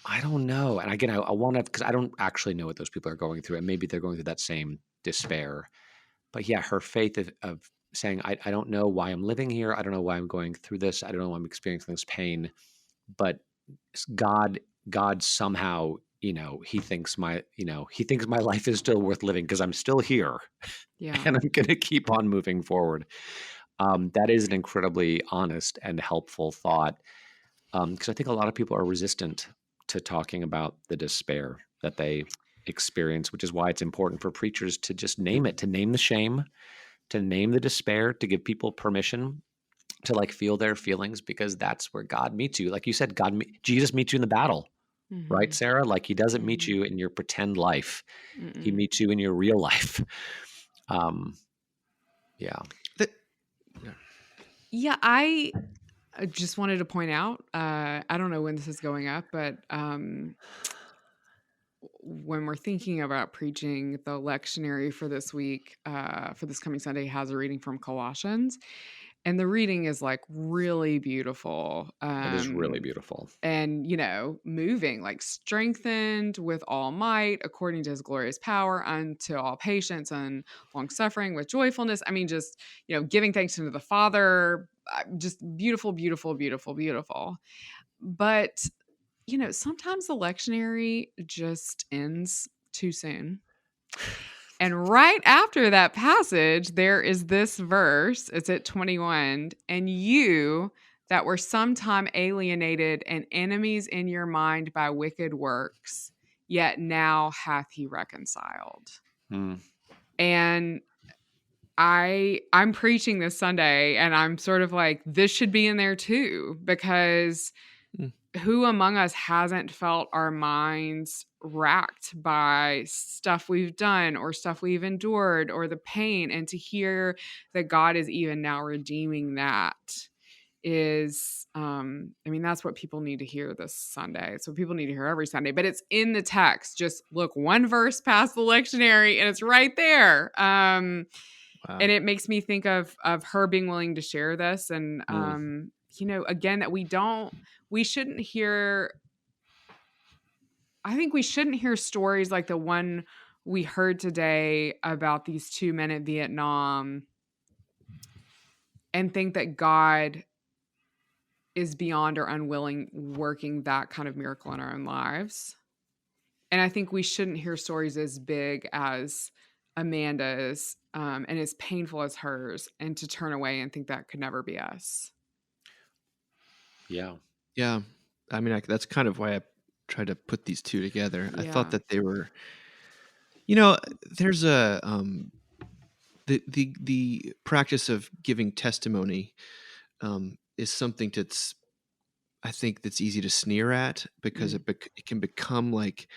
I don't know. And again, I want to, because I don't actually know what those people are going through, and maybe they're going through that same despair. But yeah, her faith of saying, I don't know why I'm living here. I don't know why I'm going through this. I don't know why I'm experiencing this pain. But God, God somehow, he thinks my life is still worth living because I'm still here, Yeah. and I'm going to keep on moving forward. That is an incredibly honest and helpful thought, because I think a lot of people are resistant to talking about the despair that they experience, which is why it's important for preachers to just name it, to name the shame, to name the despair, to give people permission to like feel their feelings, because that's where God meets you. Like you said, Jesus meets you in the battle, right, Sarah? Like he doesn't meet you in your pretend life. He meets you in your real life. Yeah. Yeah, I just wanted to point out, I don't know when this is going up, but when we're thinking about preaching, the lectionary for this week, for this coming Sunday, has a reading from Colossians. And the reading is like really beautiful. It is really beautiful. And, moving, like strengthened with all might according to his glorious power unto all patience and long suffering with joyfulness. I mean, just, giving thanks unto the Father, just beautiful, beautiful, beautiful, beautiful. But, sometimes the lectionary just ends too soon. And right after that passage, there is this verse. It's at 21. And you that were sometime alienated and enemies in your mind by wicked works, yet now hath he reconciled. And I'm preaching this Sunday, and I'm sort of like, this should be in there too, because who among us hasn't felt our minds racked by stuff we've done or stuff we've endured or the pain? And to hear that God is even now redeeming that is, that's what people need to hear this Sunday. It's what people need to hear every Sunday, but it's in the text. Just look one verse past the lectionary and it's right there. Wow. And it makes me think of her being willing to share this. And, again, that we shouldn't hear, I think we shouldn't hear stories like the one we heard today about these two men at Vietnam and think that God is beyond or unwilling working that kind of miracle in our own lives. And I think we shouldn't hear stories as big as Amanda's and as painful as hers, and to turn away and think that could never be us. Yeah. Yeah. I mean, that's kind of why I tried to put these two together. Yeah. I thought that they were, there's a, the practice of giving testimony is something that's easy to sneer at, because it can become like,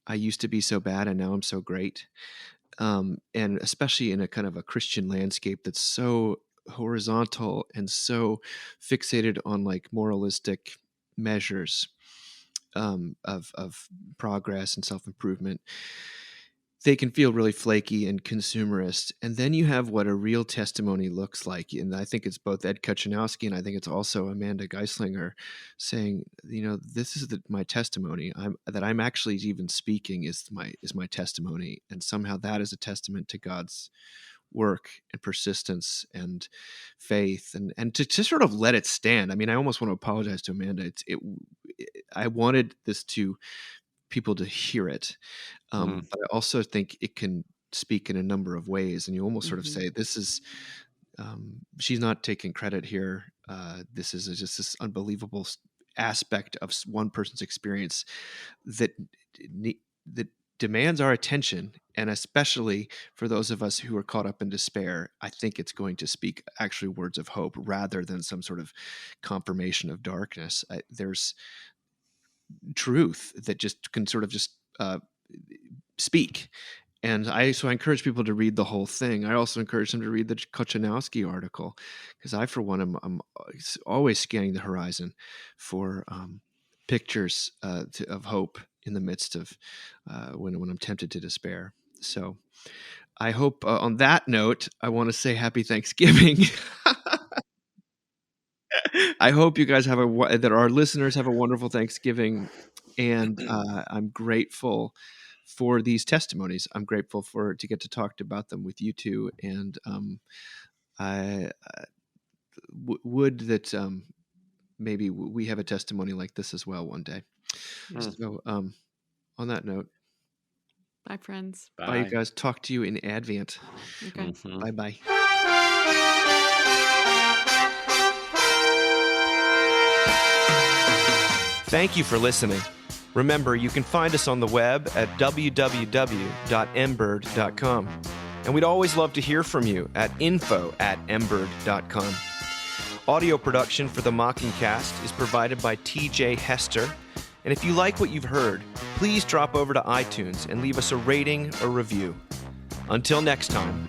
I used to be so bad and now I'm so great. And especially in a kind of a Christian landscape that's so horizontal and so fixated on like moralistic measures of progress and self-improvement, they can feel really flaky and consumerist. And then you have what a real testimony looks like. And I think it's both Ed Kuchanowski and I think it's also Amanda Geislinger saying, this is my testimony. That I'm actually even speaking is my testimony. And somehow that is a testament to God's work and persistence and faith, and to sort of let it stand. I mean, I almost want to apologize to Amanda. I wanted people to hear it. But I also think it can speak in a number of ways. And you almost sort of say, this is, she's not taking credit here. This is just this unbelievable aspect of one person's experience that demands our attention, and especially for those of us who are caught up in despair, I think it's going to speak actually words of hope rather than some sort of confirmation of darkness. There's truth that just can sort of just speak. And I encourage people to read the whole thing. I also encourage them to read the Kochanowski article, because I, for one, I'm always scanning the horizon for pictures of hope in the midst of when I'm tempted to despair. So I hope on that note, I want to say happy Thanksgiving. I hope you guys that our listeners have a wonderful Thanksgiving. And I'm grateful for these testimonies. I'm grateful to get to talk about them with you two. And I would that maybe we have a testimony like this as well one day. So on that note, bye, friends. Bye, you guys. Talk to you in Advent. Okay. Bye-bye. Thank you for listening. Remember, you can find us on the web at www.mbird.com. And we'd always love to hear from you at info@mbird.com. Audio production for the Mockingcast is provided by TJ Hester. And if you like what you've heard, please drop over to iTunes and leave us a rating or review. Until next time.